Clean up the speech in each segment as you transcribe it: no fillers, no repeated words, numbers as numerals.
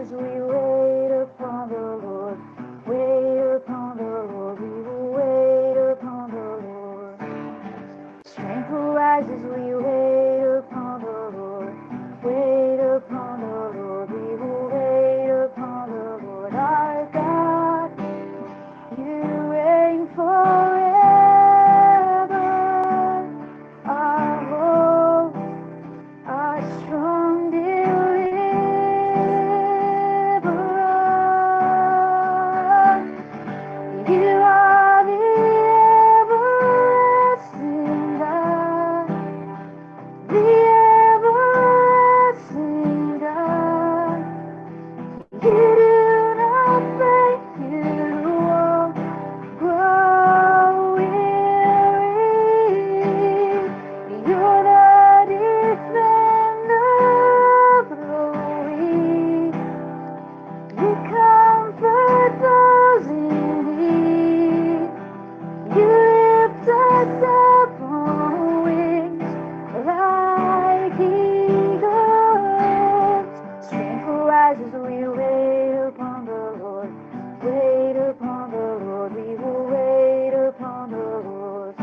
as we wait upon the Lord. Wait upon the Lord, we will wait upon the Lord. Strength will rise as we wait upon the Lord. Wait upon the Lord, we will wait upon the Lord our God. You reign forever. Our hope, our strong deliverer. You are the everlasting God, the everlasting God. You do not fail, you won't grow weary. You're the defender of the weak. You comfort those in need. You lift us up on wings like eagles. Strength will rise as we wait upon the Lord. Wait upon the Lord, we will wait upon the Lord.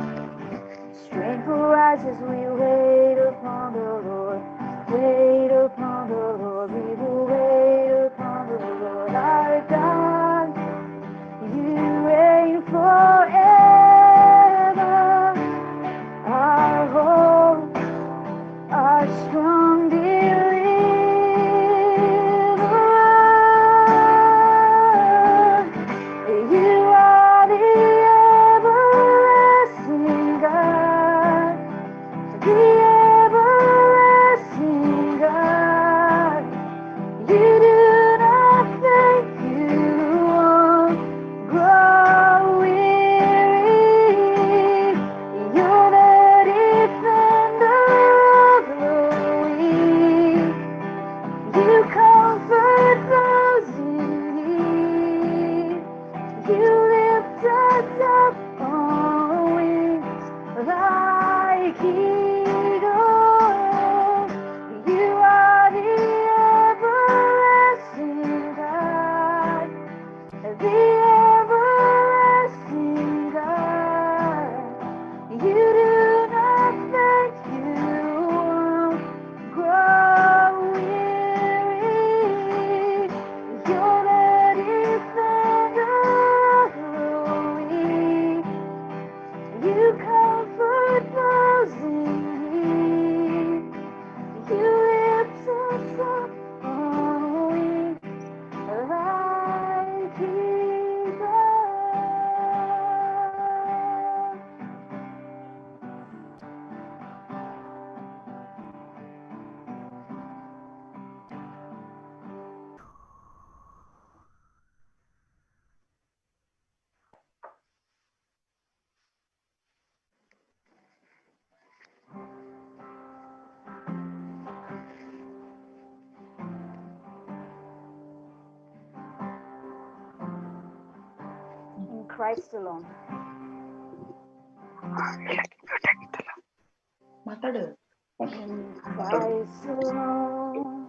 Strength will rise as we wait upon the Lord. Wait upon the Lord, we will wait upon the Lord our God. You reign forever. Our hope, our strong deliverer. You are the everlasting God, the everlasting God. You do not fail, you won't grow weary. You're the defender of the weak. You comfort those in need. You lift us up on wings like eagles. You are the everlasting God, the everlasting God. You do not fail, you won't grow weary. You're the defender of the weak. You comfort those in need. You lift us up on wings like eagles. In Christ alone. ಮಾತಾಡು. In Christ alone,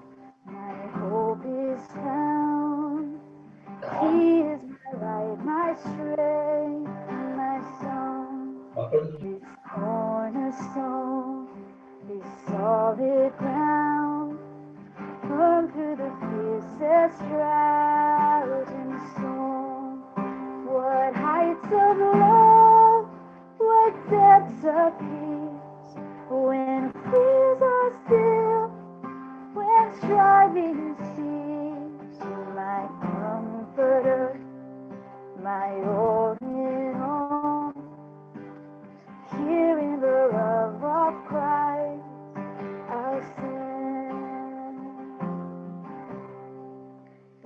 my hope is found. He is my light, my strength, and my song. This cornerstone, this solid ground. Firm through the fiercest drought and storm. What heights of love, what depths of peace. When fears are still, when striving cease, my comforter, my all in all. Here in the love of Christ, I'll stand.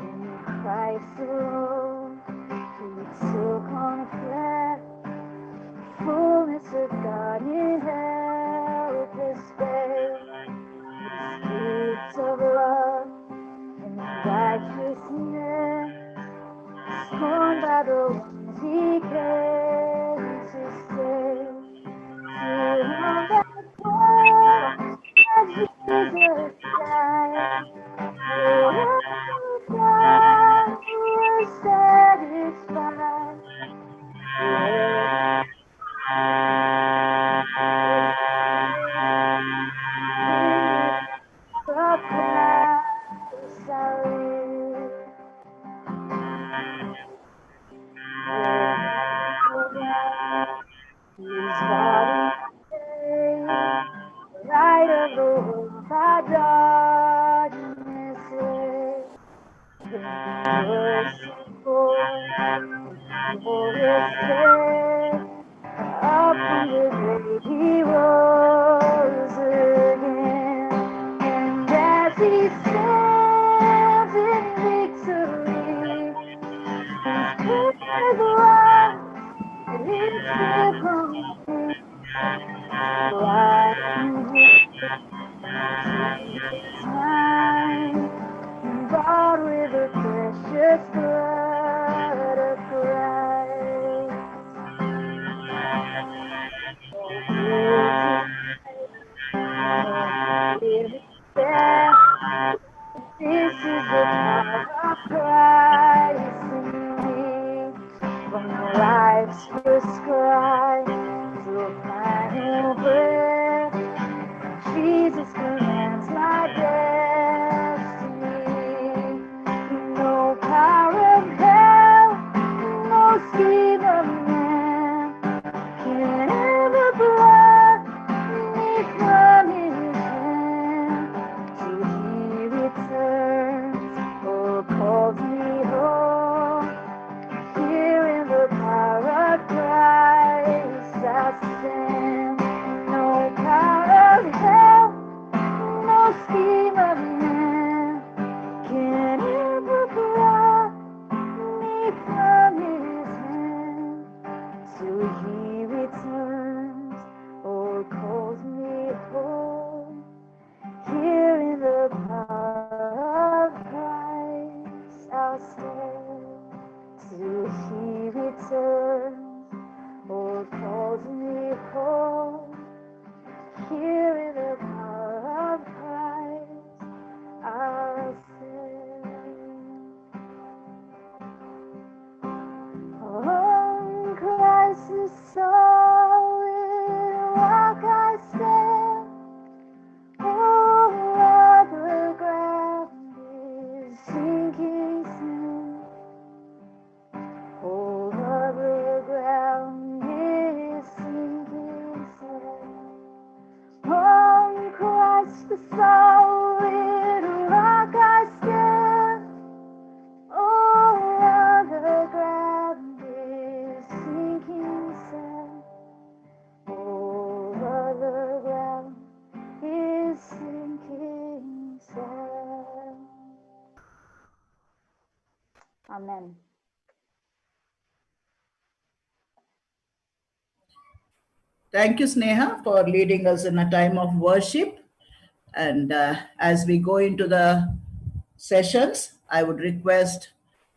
In Christ alone, He took on flesh, fullness of God in helpless babe. Gifts of love and righteousness, scorned by the ones He His body saved, the light of the world by darkness led. Merciful, glorious death, up from the grave he rose again. And as he stands in victory, he's perfect love, and his grip on me. Right in his mind, bought with the precious blood of Christ. This is the power of Christ in me. From life's first cry to a final breath, Jesus commands my destiny. No power of hell, no scheme of man can ever pluck me from his hand. Till he returns or calls me home, here in the power of Christ I stand. No power of hell, no scheme of man can ever pluck me from his hand. Till he returns or calls me home, here in the power of Christ I'll stand. Till he returns or calls me home, here in the power of Christ I'll stand. On Christ's solid rock I stand. All other ground is sinking sand. All other ground is sinking sand. On Christ the solid rock I stand. All other ground is sinking sand. All other ground is sinking sand. Amen. Thank you, Sneha, for leading us in a time of worship. And as we go into the sessions, I would request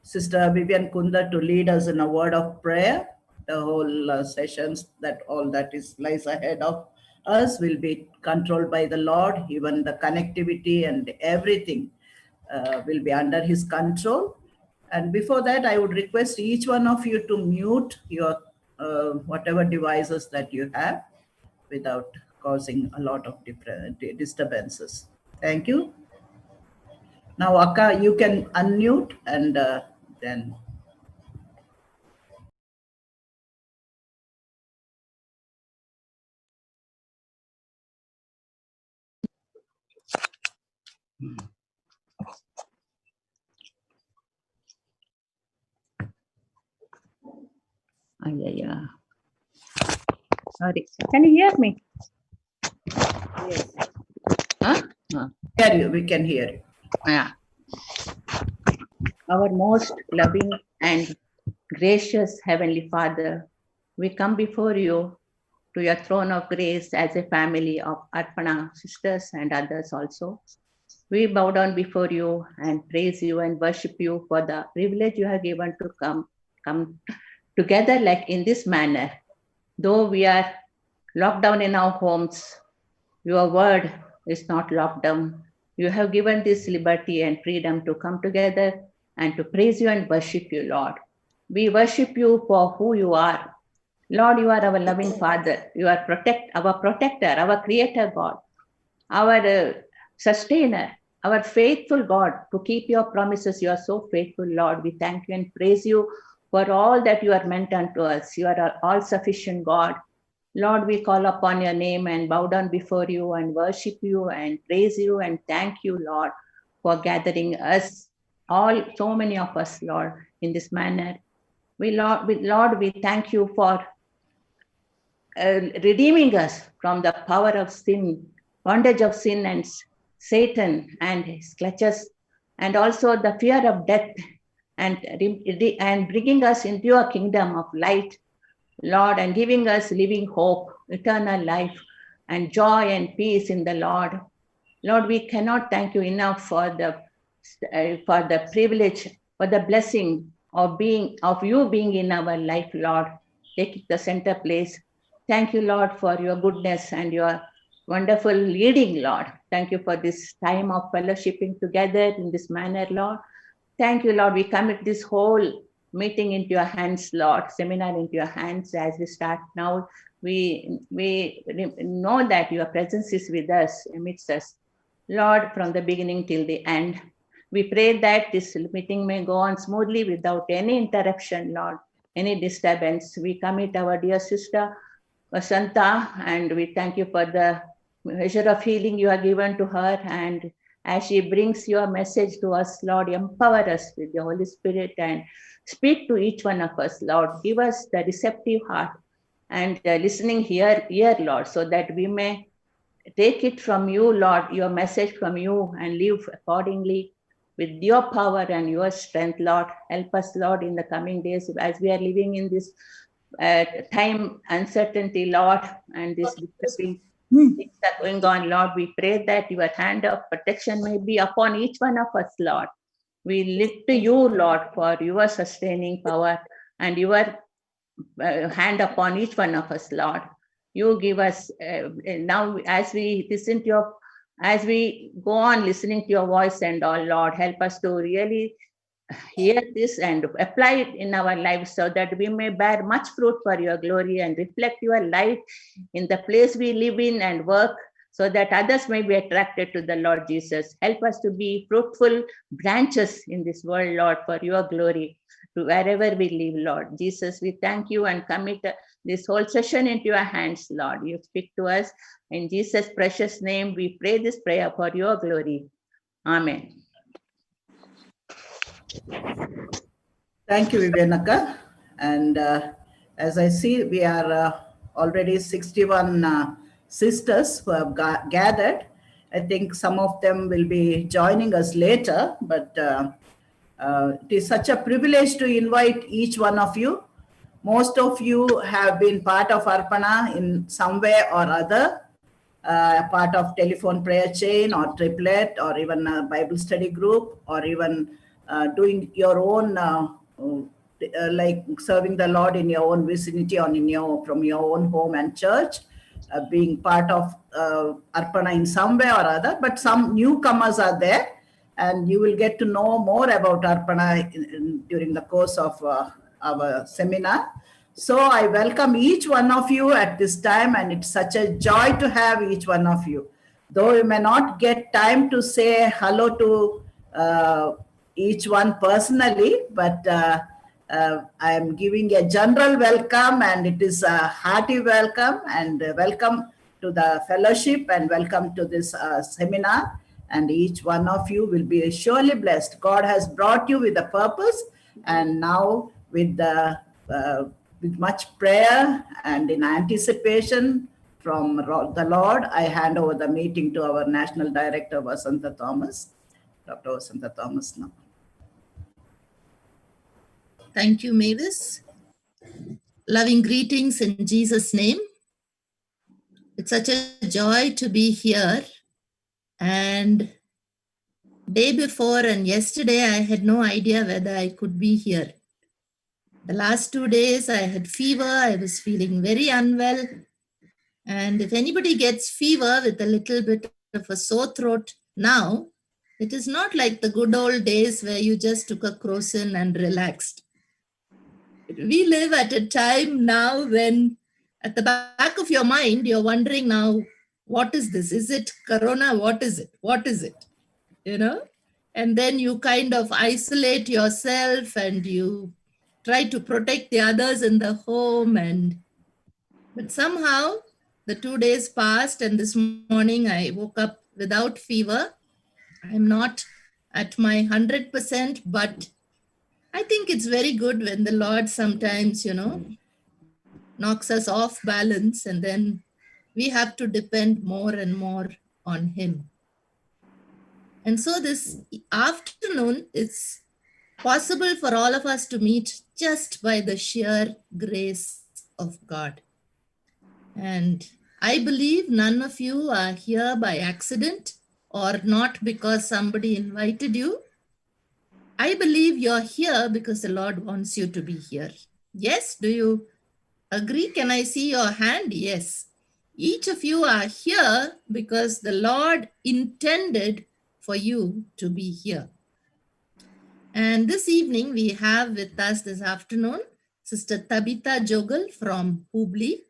Sister Vivian Kunda to lead us in a word of prayer. The whole sessions, that all that is lies ahead of us will be controlled by the Lord. Even the connectivity and everything will be under His control. And before that, I would request each one of you to mute your whatever devices that you have without causing a lot of different disturbances. Thank you. Now, Akka, you can unmute and then. Yeah. Sorry. Can you hear me? Yes. Huh? Hear you. We can hear you. Yeah. Our most loving and gracious Heavenly Father, we come before you to your throne of grace as a family of Arpana sisters and others also. We bow down before you and praise you and worship you for the privilege you have given to come together like in this manner. Though we are locked down in our homes, your word is not locked down. You have given this liberty and freedom to come together and to praise you and worship you, Lord. We worship you for who you are. Lord, you are our loving Father. You are our protector, our creator God, our sustainer, our faithful God. To keep your promises, you are so faithful, Lord. We thank you and praise you for all that you are meant unto us. You are our all-sufficient God. Lord, we call upon your name and bow down before you and worship you and praise you and thank you, Lord, for gathering us, all, so many of us, Lord, in this manner. Lord, we thank you for redeeming us from the power of sin, bondage of sin and Satan and his clutches, and also the fear of death, and bringing us into your kingdom of light, Lord, and giving us living hope, eternal life, and joy and peace in the Lord. Lord, we cannot thank you enough for the privilege, for the blessing of you being in our life, Lord, taking the center place. Thank you, Lord, for your goodness and your wonderful leading, Lord. Thank you for this time of fellowshipping together in this manner, Lord. Thank you, Lord. We commit this whole meeting into your hands, Lord, seminar into your hands as we start now. We know that your presence is with us, amidst us, Lord, from the beginning till the end. We pray that this meeting may go on smoothly without any interruption, Lord, any disturbance. We commit our dear sister, Vasanta, and we thank you for the measure of healing you have given to her. And as she brings your message to us, Lord, empower us with the Holy Spirit and speak to each one of us, Lord. Give us the receptive heart and listening ear, Lord, so that we may take it from you, Lord, your message from you, and live accordingly with your power and your strength, Lord. Help us, Lord, in the coming days as we are living in this time uncertainty, Lord, and this disturbing things are going on, Lord. We pray that your hand of protection may be upon each one of us, Lord. We look to you, Lord, for your sustaining power and your hand upon each one of us, Lord. You give us now as we listen to your, as we go on listening to your voice and all, Lord, help us to really hear this and apply it in our lives so that we may bear much fruit for your glory and reflect your light in the place we live in and work, so that others may be attracted to the Lord Jesus. Help us to be fruitful branches in this world, Lord, for your glory, to wherever we live, Lord Jesus. We thank you and commit this whole session into your hands, Lord. You speak to us. In Jesus' precious name, we pray this prayer for your glory. Amen. Thank you, Vivianaka. And as I see, we are already 61 sisters who have gathered. I think some of them will be joining us later, but it is such a privilege to invite each one of you. Most of you have been part of Arpana in some way or other, part of telephone prayer chain or triplet or even a Bible study group, or even doing your own like serving the Lord in your own vicinity or from your own home and church, being part of Arpana in some way or other. But some newcomers are there, and you will get to know more about Arpana during the course of our seminar. So I welcome each one of you at this time, and it's such a joy to have each one of you. Though you may not get time to say hello to each one personally, but I am giving a general welcome, and it is a hearty welcome, and welcome to the fellowship, and welcome to this seminar. And each one of you will be surely blessed. God has brought you with a purpose, and now with much prayer and in anticipation from the Lord, I hand over the meeting to our National Director, Vasanta Thomas. Dr. Vasanta Thomas now. Thank you, Mavis. Loving greetings in Jesus' name. It's such a joy to be here. And day before and yesterday, I had no idea whether I could be here. The last 2 days, I had fever. I was feeling very unwell. And if anybody gets fever with a little bit of a sore throat now, it is not like the good old days where you just took a Crocin and relaxed. We live at a time now when at the back of your mind, you're wondering now, what is this? Is it Corona? What is it? What is it? You know? And then you kind of isolate yourself and you try to protect the others in the home. But somehow the 2 days passed, and this morning I woke up without fever. I'm not at my 100%, but I think it's very good when the Lord sometimes, knocks us off balance, and then we have to depend more and more on Him. And so this afternoon, it's possible for all of us to meet just by the sheer grace of God. And I believe none of you are here by accident or not because somebody invited you. I believe you're here because the Lord wants you to be here. Yes, do you agree? Can I see your hand? Yes. Each of you are here because the Lord intended for you to be here. And this evening, we have with us this afternoon, Sister Tabitha Jogal from Hubli.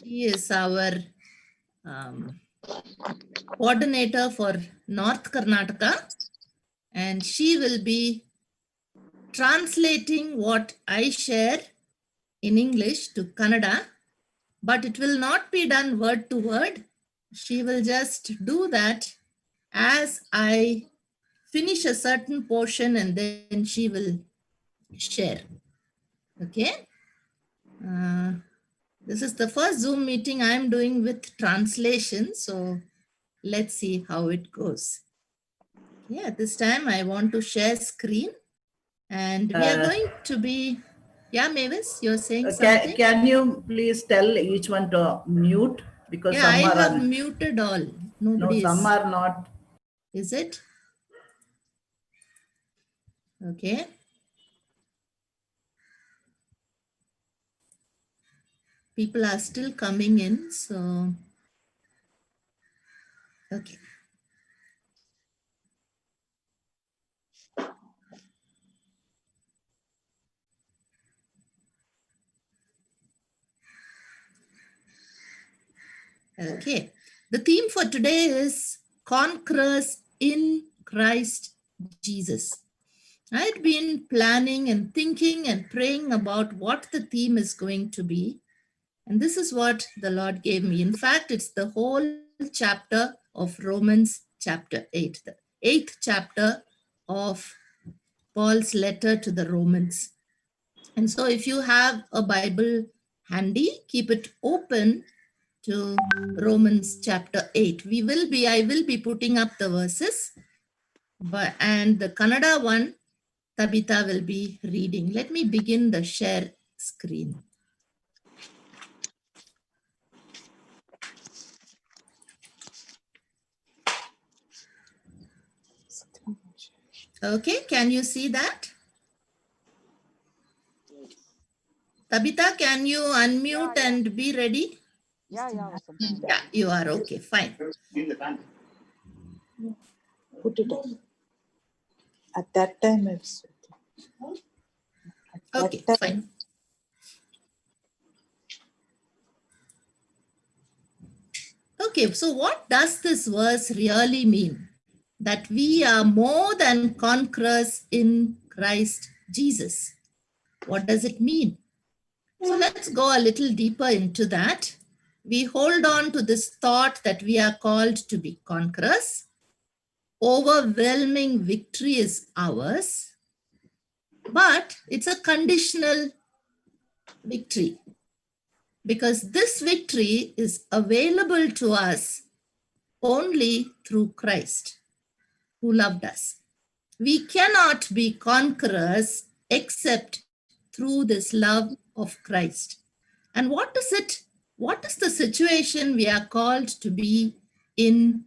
She is our coordinator for North Karnataka, and she will be translating what I share in English to Kannada, but it will not be done word to word. She will just do that as I finish a certain portion, and then she will share. Okay. This is the first Zoom meeting I'm doing with translation, so let's see how it goes. Yeah, this time I want to share screen, and we are going to be, yeah, Mavis, you're saying something? Can you please tell each one to mute? Because Yeah, some I are have muted all. Nobody some are not. Is it? Okay. People are still coming in, so, okay. Okay. The theme for today is Conquerors in Christ Jesus. I had been planning and thinking and praying about what the theme is going to be. And this is what the Lord gave me. In fact, it's the whole chapter of Romans chapter 8, the 8th chapter of Paul's letter to the Romans. And so if you have a Bible handy, keep it open to Romans chapter 8. I will be putting up the verses, and the Kannada one, Tabitha will be reading. Let me begin the share screen. Okay, can you see that? Tabitha, can you unmute and be ready? Yeah. Yeah, you are okay, fine. Put it up. At that time, it's okay, fine. Okay, so what does this verse really mean? That we are more than conquerors in Christ Jesus. What does it mean? So let's go a little deeper into that. We hold on to this thought that we are called to be conquerors. Overwhelming victory is ours, but it's a conditional victory, because this victory is available to us only through Christ, who loved us. We cannot be conquerors except through this love of Christ. And what is it? What is the situation we are called to be in,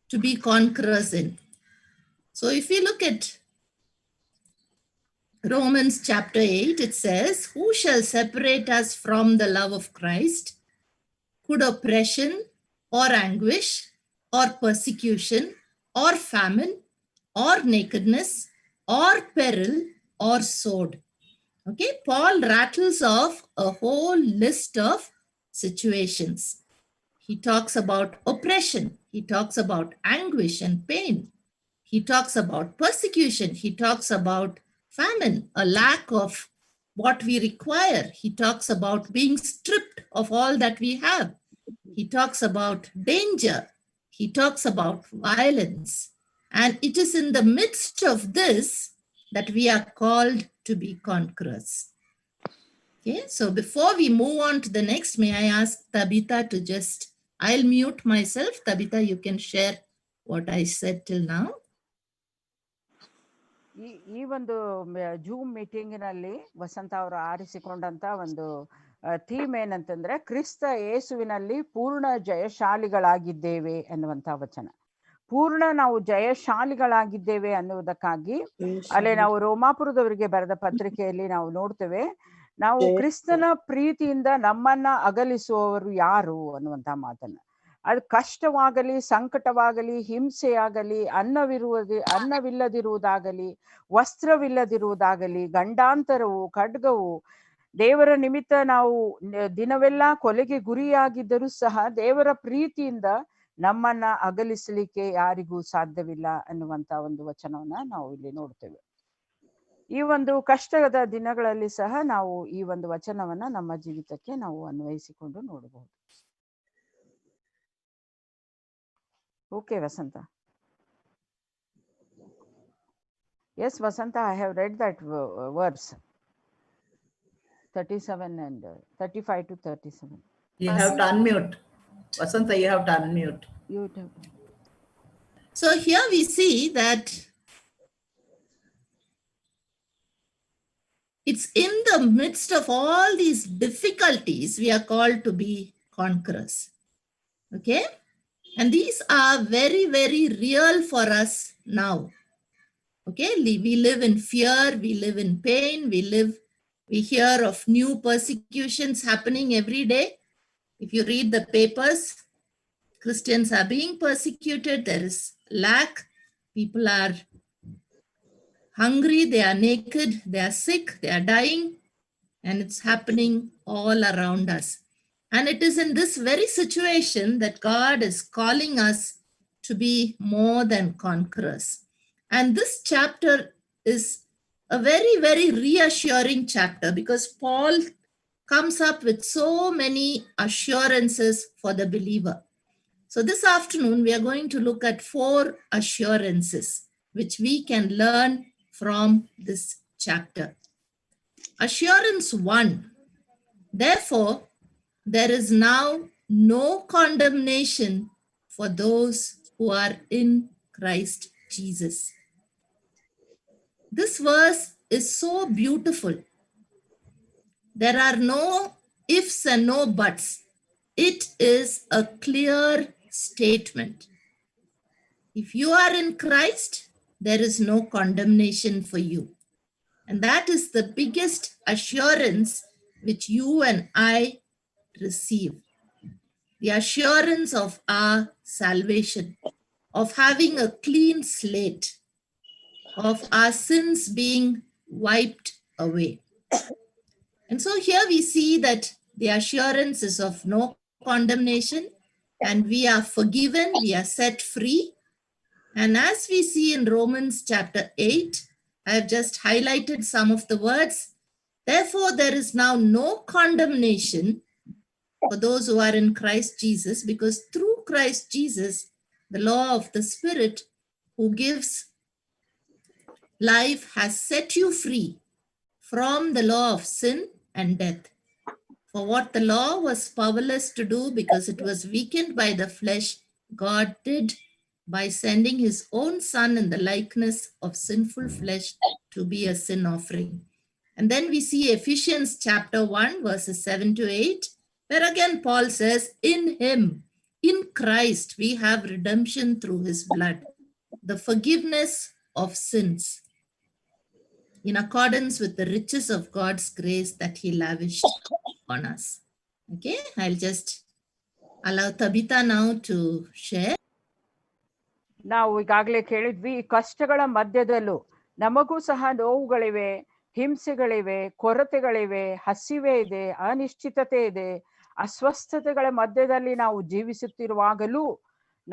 to be conquerors in? So if we look at Romans chapter 8, it says, who shall separate us from the love of Christ? Could oppression or anguish or persecution or famine or nakedness or peril or sword? Okay, Paul rattles off a whole list of situations. He talks about oppression. He talks about anguish and pain. He talks about persecution. He talks about famine, a lack of what we require. He talks about being stripped of all that we have. He talks about danger. He talks about violence. And it is in the midst of this that we are called to be conquerors. Okay, so before we move on to the next, may I ask Tabitha to just, I'll mute myself. Tabitha, you can share what I said till now. ಈ ಒಂದು zoom ಮೀಟಿಂಗಿನಲ್ಲಿ ವಸಂತ ಅವರು ಆರಿಸಿಕೊಂಡಂತ ಒಂದು theme ಏನಂತಂದ್ರೆ ಕ್ರಿಸ್ತ ಯೇಸುವಿನಲ್ಲಿ ಪೂರ್ಣ ಜಯಶಾಲಿಗಳಾಗಿದ್ದೇವೆ ಎನ್ನುವಂತ ವಚನ. ಪೂರ್ಣ ನಾವು ಜಯಶಾಲಿಗಳಾಗಿದ್ದೇವೆ ಅನ್ನುವುದಕ್ಕಾಗಿ ಅಲ್ಲೇ ನಾವು ರೋಮಾಪುರದವರಿಗೆ ಬರೆದ ಪತ್ರಿಕೆಯಲ್ಲಿ ನಾವು ನೋಡ್ತೇವೆ, ನಾವು ಕ್ರಿಸ್ತನ ಪ್ರೀತಿಯಿಂದ ನಮ್ಮನ್ನ ಅಗಲಿಸುವವರು ಯಾರು ಅನ್ನುವಂತ ಮಾತನ್ನ. ಅದು ಕಷ್ಟವಾಗಲಿ, ಸಂಕಟವಾಗಲಿ, ಹಿಂಸೆಯಾಗಲಿ, ಅನ್ನವಿಲ್ಲದಿರುವುದಾಗಲಿ, ವಸ್ತ್ರವಿಲ್ಲದಿರುವುದಾಗಲಿ, ಗಂಡಾಂತರವು, ಖಡ್ಗವು, ದೇವರ ನಿಮಿತ್ತ ನಾವು ದಿನವೆಲ್ಲ ಕೊಲೆಗೆ ಗುರಿಯಾಗಿದ್ದರೂ ಸಹ ದೇವರ ಪ್ರೀತಿಯಿಂದ ನಮ್ಮನ್ನ ಅಗಲಿಸಲಿಕ್ಕೆ ಯಾರಿಗೂ ಸಾಧ್ಯವಿಲ್ಲ ಅನ್ನುವಂತ ಒಂದು ವಚನವನ್ನ ನಾವು ಇಲ್ಲಿ ನೋಡ್ತೇವೆ. ಈ ಒಂದು ಕಷ್ಟದ ದಿನಗಳಲ್ಲಿ ಸಹ ನಾವು ಈ ಒಂದು ವಚನವನ್ನ ನಮ್ಮ ಜೀವಿತಕ್ಕೆ ನಾವು ಅನ್ವಯಿಸಿಕೊಂಡು ನೋಡಬಹುದು. Okay, Vasanta. Yes, Vasanta, I have read that verse 37 and 35 to 37. You have to unmute. Vasanta, you have to unmute. You have. So here we see that it's in the midst of all these difficulties we are called to be conquerors. Okay? And these are very, very real for us now. Okay, we live in fear, we live in pain, we hear of new persecutions happening every day. If you read the papers, Christians are being persecuted, there is lack, people are hungry, they are naked, they are sick, they are dying, and it's happening all around us. And it is in this very situation that God is calling us to be more than conquerors. And this chapter is a very, very reassuring chapter because Paul comes up with so many assurances for the believer. So this afternoon, we are going to look at 4 assurances which we can learn from this chapter. Assurance 1, therefore, there is now no condemnation for those who are in Christ Jesus. This verse is so beautiful. There are no ifs and no buts. It is a clear statement. If you are in Christ, there is no condemnation for you. And that is the biggest assurance which you and I receive. The assurance of our salvation, of having a clean slate, of our sins being wiped away. And so here we see that the assurance is of no condemnation, and we are forgiven, we are set free. And as we see in Romans chapter 8, I have just highlighted some of the words. Therefore, there is now no condemnation for those who are in Christ Jesus, because through Christ Jesus, the law of the Spirit who gives life has set you free from the law of sin and death. For what the law was powerless to do because it was weakened by the flesh, God did by sending his own Son in the likeness of sinful flesh to be a sin offering. And then we see Ephesians chapter 1, verses 7 to 8, where again Paul says, in him, in Christ, we have redemption through his blood, the forgiveness of sins, in accordance with the riches of God's grace that he lavished on us. Okay, I'll just allow Tabitha now to share. ನಾವು ಈಗಾಗಲೇ ಕೇಳಿದ್ವಿ, ಈ ಕಷ್ಟಗಳ ಮಧ್ಯದಲ್ಲೂ ನಮಗೂ ಸಹ ನೋವುಗಳಿವೆ, ಹಿಂಸೆಗಳಿವೆ, ಕೊರತೆಗಳಿವೆ, ಹಸಿವೆ ಇದೆ, ಅನಿಶ್ಚಿತತೆ ಇದೆ, ಅಸ್ವಸ್ಥತೆಗಳ ಮಧ್ಯದಲ್ಲಿ ನಾವು ಜೀವಿಸುತ್ತಿರುವಾಗಲೂ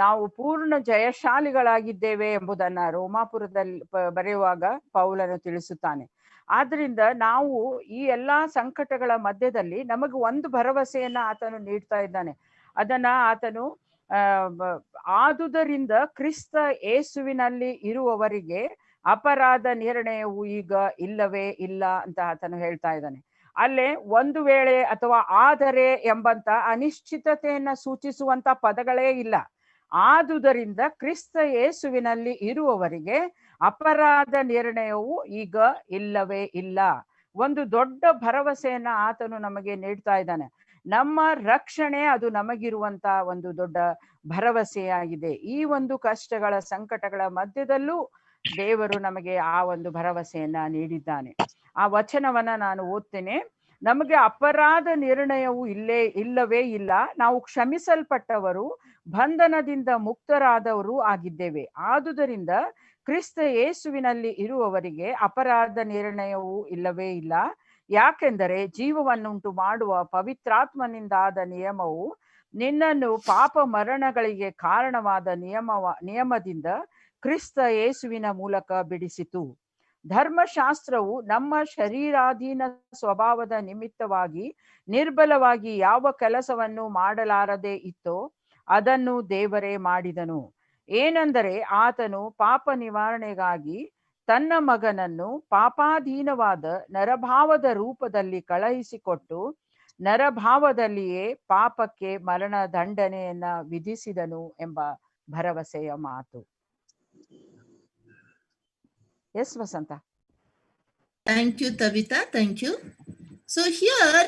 ನಾವು ಪೂರ್ಣ ಜಯಶಾಲಿಗಳಾಗಿದ್ದೇವೆ ಎಂಬುದನ್ನ ರೋಮಾಪುರದಲ್ಲಿ ಬರೆಯುವಾಗ ಪೌಲನು ತಿಳಿಸುತ್ತಾನೆ. ಆದ್ರಿಂದ ನಾವು ಈ ಎಲ್ಲಾ ಸಂಕಟಗಳ ಮಧ್ಯದಲ್ಲಿ ನಮಗೆ ಒಂದು ಭರವಸೆಯನ್ನ ಆತನು ನೀಡ್ತಾ ಇದ್ದಾನೆ. ಅದನ್ನ ಆತನು ಆದುದರಿಂದ ಕ್ರಿಸ್ತ ಯೇಸುವಿನಲ್ಲಿ ಇರುವವರಿಗೆ ಅಪರಾಧ ನಿರ್ಣಯವು ಈಗ ಇಲ್ಲವೇ ಇಲ್ಲ ಅಂತ ಆತನು ಹೇಳ್ತಾ ಇದ್ದಾನೆ. ಅಲ್ಲೇ ಒಂದು ವೇಳೆ ಅಥವಾ ಆದರೆ ಎಂಬಂತ ಅನಿಶ್ಚಿತತೆಯನ್ನ ಸೂಚಿಸುವಂತ ಪದಗಳೇ ಇಲ್ಲ. ಆದುದರಿಂದ ಕ್ರಿಸ್ತ ಯೇಸುವಿನಲ್ಲಿ ಇರುವವರಿಗೆ ಅಪರಾಧ ನಿರ್ಣಯವು ಈಗ ಇಲ್ಲವೇ ಇಲ್ಲ. ಒಂದು ದೊಡ್ಡ ಭರವಸೆಯನ್ನ ಆತನು ನಮಗೆ ನೀಡ್ತಾ ಇದ್ದಾನೆ. ನಮ್ಮ ರಕ್ಷಣೆ ಅದು ನಮಗಿರುವಂತ ಒಂದು ದೊಡ್ಡ ಭರವಸೆಯಾಗಿದೆ. ಈ ಒಂದು ಕಷ್ಟಗಳ ಸಂಕಟಗಳ ಮಧ್ಯದಲ್ಲೂ ದೇವರು ನಮಗೆ ಆ ಒಂದು ಭರವಸೆಯನ್ನ ನೀಡಿದ್ದಾನೆ. ಆ ವಚನವನ್ನ ನಾನು ಓದ್ತೇನೆ. ನಮಗೆ ಅಪರಾಧ ನಿರ್ಣಯವು ಇಲ್ಲವೇ ಇಲ್ಲ. ನಾವು ಕ್ಷಮಿಸಲ್ಪಟ್ಟವರು, ಬಂಧನದಿಂದ ಮುಕ್ತರಾದವರು ಆಗಿದ್ದೇವೆ. ಆದುದರಿಂದ ಕ್ರಿಸ್ತ ಯೇಸುವಿನಲ್ಲಿ ಇರುವವರಿಗೆ ಅಪರಾಧ ನಿರ್ಣಯವು ಇಲ್ಲವೇ ಇಲ್ಲ. ಯಾಕೆಂದರೆ ಜೀವವನ್ನುಂಟು ಮಾಡುವ ಪವಿತ್ರಾತ್ಮನಿಂದಾದ ನಿಯಮವು ನಿನ್ನನ್ನು ಪಾಪ ಮರಣಗಳಿಗೆ ಕಾರಣವಾದ ನಿಯಮದಿಂದ ಕ್ರಿಸ್ತ ಯೇಸುವಿನ ಮೂಲಕ ಬಿಡಿಸಿತು. ಧರ್ಮಶಾಸ್ತ್ರವು ನಮ್ಮ ಶರೀರಾಧೀನ ಸ್ವಭಾವದ ನಿಮಿತ್ತವಾಗಿ ನಿರ್ಬಲವಾಗಿ ಯಾವ ಕೆಲಸವನ್ನು ಮಾಡಲಾರದೆ ಇತ್ತೋ ಅದನ್ನು ದೇವರೇ ಮಾಡಿದನು. ಏನೆಂದರೆ ಆತನು ಪಾಪ ನಿವಾರಣೆಗಾಗಿ ತನ್ನ ಮಗನನ್ನು ಪಾಪಾಧೀನವಾದ ನರಭಾವದ ರೂಪದಲ್ಲಿ ಕಳುಹಿಸಿಕೊಟ್ಟು ನರಭಾವದಲ್ಲಿಯೇ ಪಾಪಕ್ಕೆ ಮರಣ ದಂಡನೆಯನ್ನ ವಿಧಿಸಿದನು ಎಂಬ ಭರವಸೆಯ ಮಾತು. Yes Vasantha. Thank you, Tavita. Thank you. So here,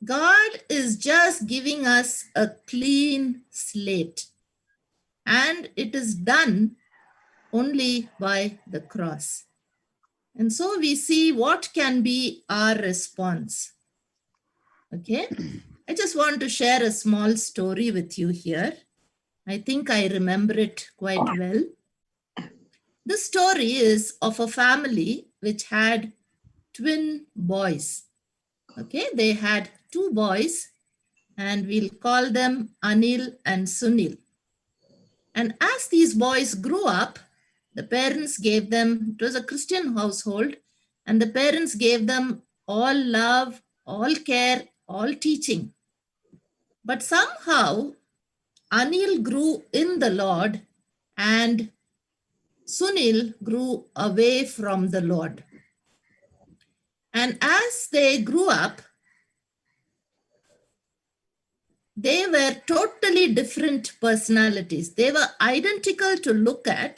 God is just giving us a clean slate, and it is done only by the cross. And so we see what can be our response. Okay, I just want to share a small story with you here. I think I remember it quite well. The story is of a family which had twin boys. Okay, they had 2 boys, and we'll call them Anil and Sunil. And as these boys grew up, the parents gave them, it was a Christian household, and the parents gave them all love, all care, all teaching. But somehow Anil grew in the Lord and Sunil grew away from the Lord. And as they grew up, they were totally different personalities. They were identical to look at,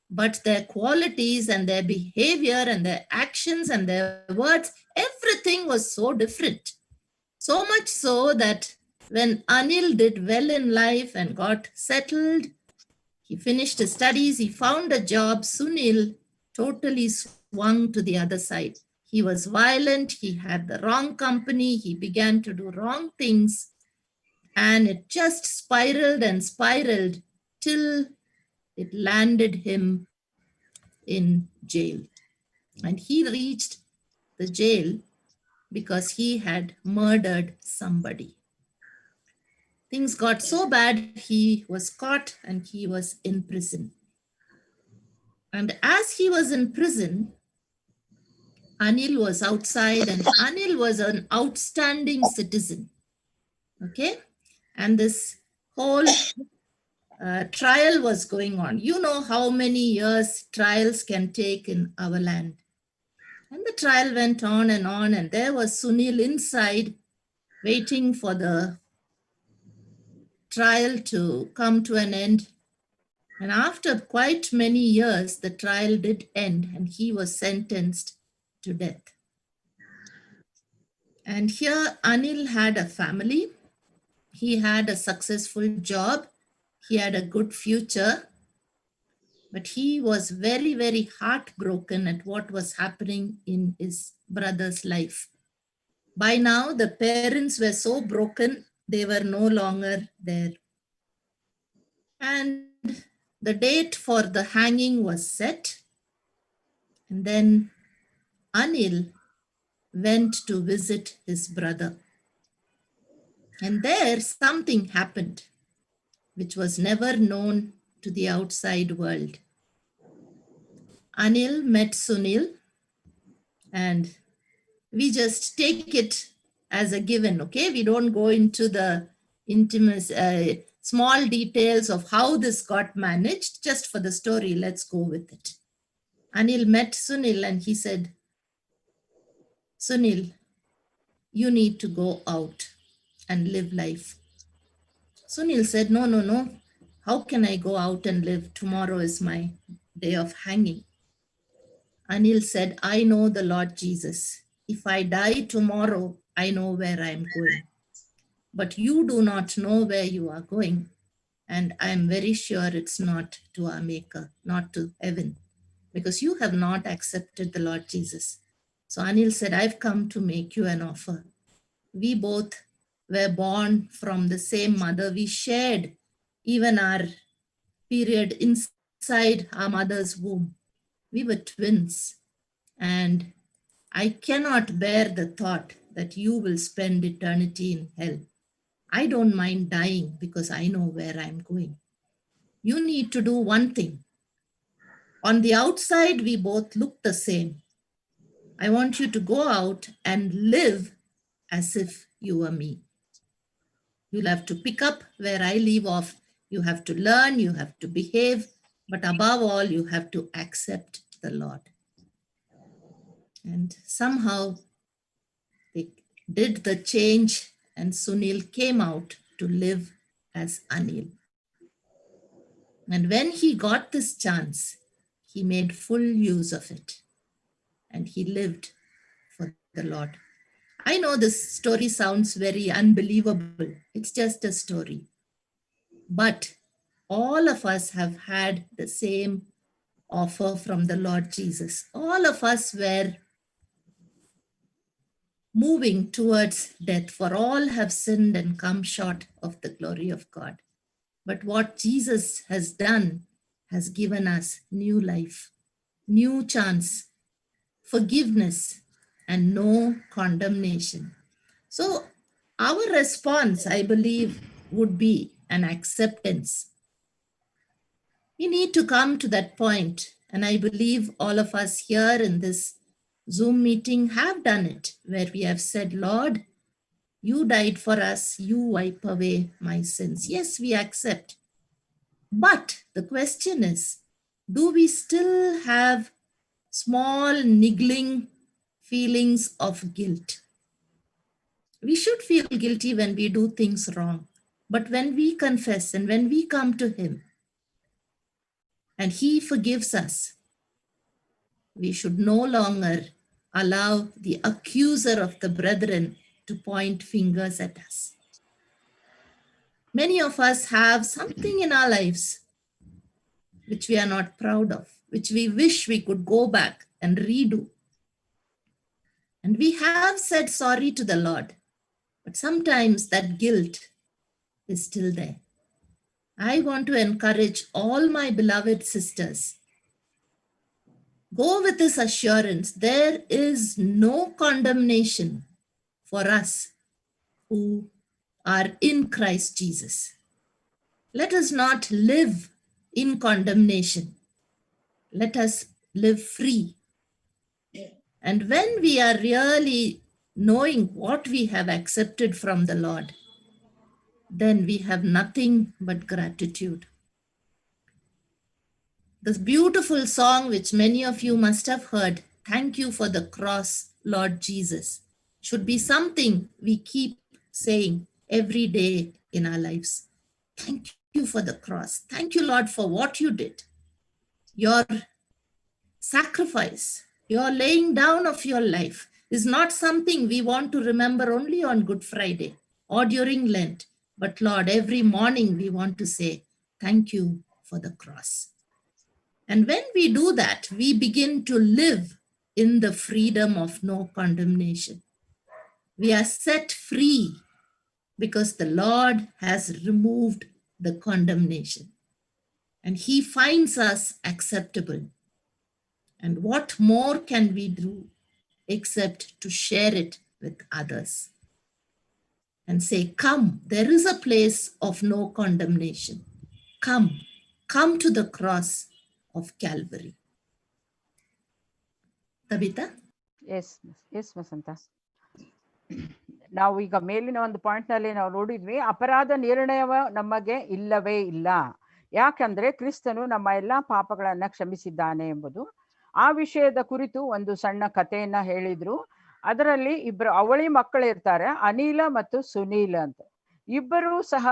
but their qualities and their behavior and their actions and their words, everything was so different. So much so that when Anil did well in life and got settled, he finished his studies, he found a job, Sunil totally swung to the other side. He was violent, he had the wrong company, he began to do wrong things, and it just spiraled and spiraled till it landed him in jail. And he reached the jail because he had murdered somebody. Things got so bad, he was caught and he was in prison. And as he was in prison, Anil was outside, and Anil was an outstanding citizen. Okay? And this whole trial was going on. You know how many years trials can take in our land. And the trial went on, and there was Sunil inside waiting for the trial to come to an end. And after quite many years, the trial did end and he was sentenced to death. And here Anil had a family. He had a successful job. He had a good future. But he was very, very heartbroken at what was happening in his brother's life. By now, the parents were so broken, they were no longer there. And the date for the hanging was set. And then Anil went to visit his brother. And there something happened which was never known to the outside world. Anil met Sunil, And we just take it as a given, okay? We don't go into the intimate, small details of how this got managed. Just for the story, let's go with it. Anil met Sunil and he said, Sunil, you need to go out and live life. Sunil said, no, no, no. How can I go out and live? Tomorrow is my day of hanging. Anil said, I know the Lord Jesus. If I die tomorrow, I know where I'm going. But you do not know where you are going. And I'm very sure it's not to our Maker, not to heaven, because you have not accepted the Lord Jesus. So Anil said, I've come to make you an offer. We both were born from the same mother. We shared even our period inside our mother's womb. We were twins. And I cannot bear the thought that you will spend eternity in hell. I don't mind dying because I know where I'm going. You need to do one thing. On the outside, we both look the same. I want you to go out and live as if you were me. You'll have to pick up where I leave off. You have to learn, you have to behave, but above all, you have to accept the Lord. And somehow they did the change, and Sunil came out to live as Anil. And when he got this chance, he made full use of it. And he lived for the Lord. I know this story sounds very unbelievable. It's just a story. But all of us have had the same offer from the Lord Jesus. All of us were moving towards death, for all have sinned and come short of the glory of God. But what Jesus has done has given us new life, new chance, forgiveness, and no condemnation. So our response, I believe, would be an acceptance. We need to come to that point, and I believe all of us here in this Zoom meeting have done it, where we have said, Lord, you died for us, you wipe away my sins. Yes, we accept. But the question is, do we still have small niggling feelings of guilt? We should feel guilty when we do things wrong. But when we confess and when we come to him and he forgives us, we should no longer allow the accuser of the brethren to point fingers at us. Many of us have something in our lives which we are not proud of, which we wish we could go back and redo. And we have said sorry to the Lord, but sometimes that guilt is still there. I want to encourage all my beloved sisters, go with this assurance, there is no condemnation for us who are in Christ Jesus. Let us not live in condemnation. Let us live free. And when we are really knowing what we have accepted from the Lord, then we have nothing but gratitude. This beautiful song, which many of you must have heard, Thank You for the Cross, Lord Jesus, should be something we keep saying every day in our lives. Thank you for the cross. Thank you, Lord, for what you did. Your sacrifice, your laying down of your life is not something we want to remember only on Good Friday or during Lent. But Lord, every morning we want to say, thank you for the cross. And when we do that, we begin to live in the freedom of no condemnation. We are set free because the Lord has removed the condemnation. And he finds us acceptable. And what more can we do except to share it with others and say, come, there is a place of no condemnation. Come to the cross of Calvary. Tabitha? Yes Vasantha. ನಾವು ಈಗ ಮೇಲಿನ ಒಂದು point ನಲ್ಲಿ ನಾವು ನೋಡಿದ್ವಿ, ಅಪರಾಧ ನಿರ್ಣಯವ ನಮಗೆ ಇಲ್ಲವೇ ಇಲ್ಲ. ಯಾಕಂದ್ರೆ ಕ್ರಿಸ್ತನು ನಮ್ಮ ಎಲ್ಲಾ ಪಾಪಗಳನ್ನ ಕ್ಷಮಿಸಿದ್ದಾನೆ ಎಂಬುದು. ಆ ವಿಷಯದ ಕುರಿತು ಒಂದು ಸಣ್ಣ ಕಥೆಯನ್ನ ಹೇಳಿದ್ರು. ಅದರಲ್ಲಿ ಇಬ್ರು ಅವಳಿ ಮಕ್ಕಳು ಇರ್ತಾರೆ, ಅನಿಲ ಮತ್ತು ಸುನೀಲ್ ಅಂತ. ಇಬ್ಬರೂ ಸಹ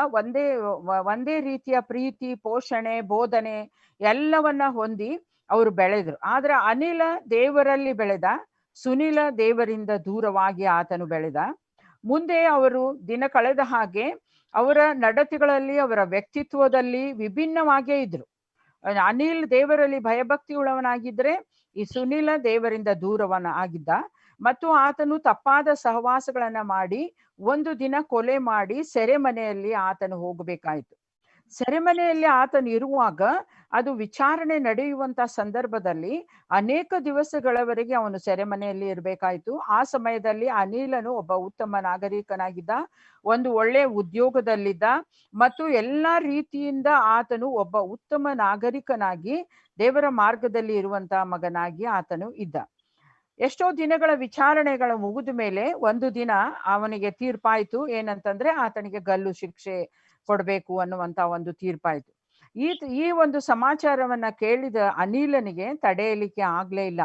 ಒಂದೇ ರೀತಿಯ ಪ್ರೀತಿ, ಪೋಷಣೆ, ಬೋಧನೆ ಎಲ್ಲವನ್ನ ಹೊಂದಿ ಅವರು ಬೆಳೆದ್ರು. ಆದ್ರೆ ಅನಿಲ ದೇವರಲ್ಲಿ ಬೆಳೆದ, ಸುನೀಲ ದೇವರಿಂದ ದೂರವಾಗಿ ಆತನು ಬೆಳೆದ. ಮುಂದೆ ಅವರು ದಿನ ಕಳೆದ ಹಾಗೆ ಅವರ ನಡತೆಗಳಲ್ಲಿ, ಅವರ ವ್ಯಕ್ತಿತ್ವದಲ್ಲಿ ವಿಭಿನ್ನವಾಗೇ ಇದ್ರು. ಅನಿಲ್ ದೇವರಲ್ಲಿ ಭಯಭಕ್ತಿ ಉಳ್ಳವನಾಗಿದ್ರೆ, ಈ ಸುನೀಲ ದೇವರಿಂದ ದೂರವನ ಆಗಿದ್ದ. ಮತ್ತು ಆತನು ತಪ್ಪಾದ ಸಹವಾಸಗಳನ್ನ ಮಾಡಿ ಒಂದು ದಿನ ಕೊಲೆ ಮಾಡಿ ಸೆರೆಮನೆಯಲ್ಲಿ ಆತನು ಹೋಗಬೇಕಾಯ್ತು. ಸೆರೆಮನೆಯಲ್ಲಿ ಆತನು ಇರುವಾಗ ಅದು ವಿಚಾರಣೆ ನಡೆಯುವಂತ ಸಂದರ್ಭದಲ್ಲಿ ಅನೇಕ ದಿವಸಗಳವರೆಗೆ ಅವನು ಸೆರೆಮನೆಯಲ್ಲಿ ಇರಬೇಕಾಯ್ತು. ಆ ಸಮಯದಲ್ಲಿ ಅನಿಲನು ಒಬ್ಬ ಉತ್ತಮ ನಾಗರಿಕನಾಗಿದ್ದ, ಒಂದು ಒಳ್ಳೆ ಉದ್ಯೋಗದಲ್ಲಿದ್ದ, ಮತ್ತು ಎಲ್ಲಾ ರೀತಿಯಿಂದ ಆತನು ಒಬ್ಬ ಉತ್ತಮ ನಾಗರಿಕನಾಗಿ ದೇವರ ಮಾರ್ಗದಲ್ಲಿ ಇರುವಂತ ಮಗನಾಗಿ ಆತನು ಇದ್ದ. ಎಷ್ಟೋ ದಿನಗಳ ವಿಚಾರಣೆಗಳ ಮುಗಿದ ಮೇಲೆ ಒಂದು ದಿನ ಅವನಿಗೆ ತೀರ್ಪಾಯ್ತು. ಏನಂತಂದ್ರೆ ಆತನಿಗೆ ಗಲ್ಲು ಶಿಕ್ಷೆ ಕೊಡ್ಬೇಕು ಅನ್ನುವಂತ ಒಂದು ತೀರ್ಪಾಯ್ತು. ಈ ಒಂದು ಸಮಾಚಾರವನ್ನ ಕೇಳಿದ ಅನಿಲನಿಗೆ ತಡೆಯಲಿಕ್ಕೆ ಆಗ್ಲೇ ಇಲ್ಲ.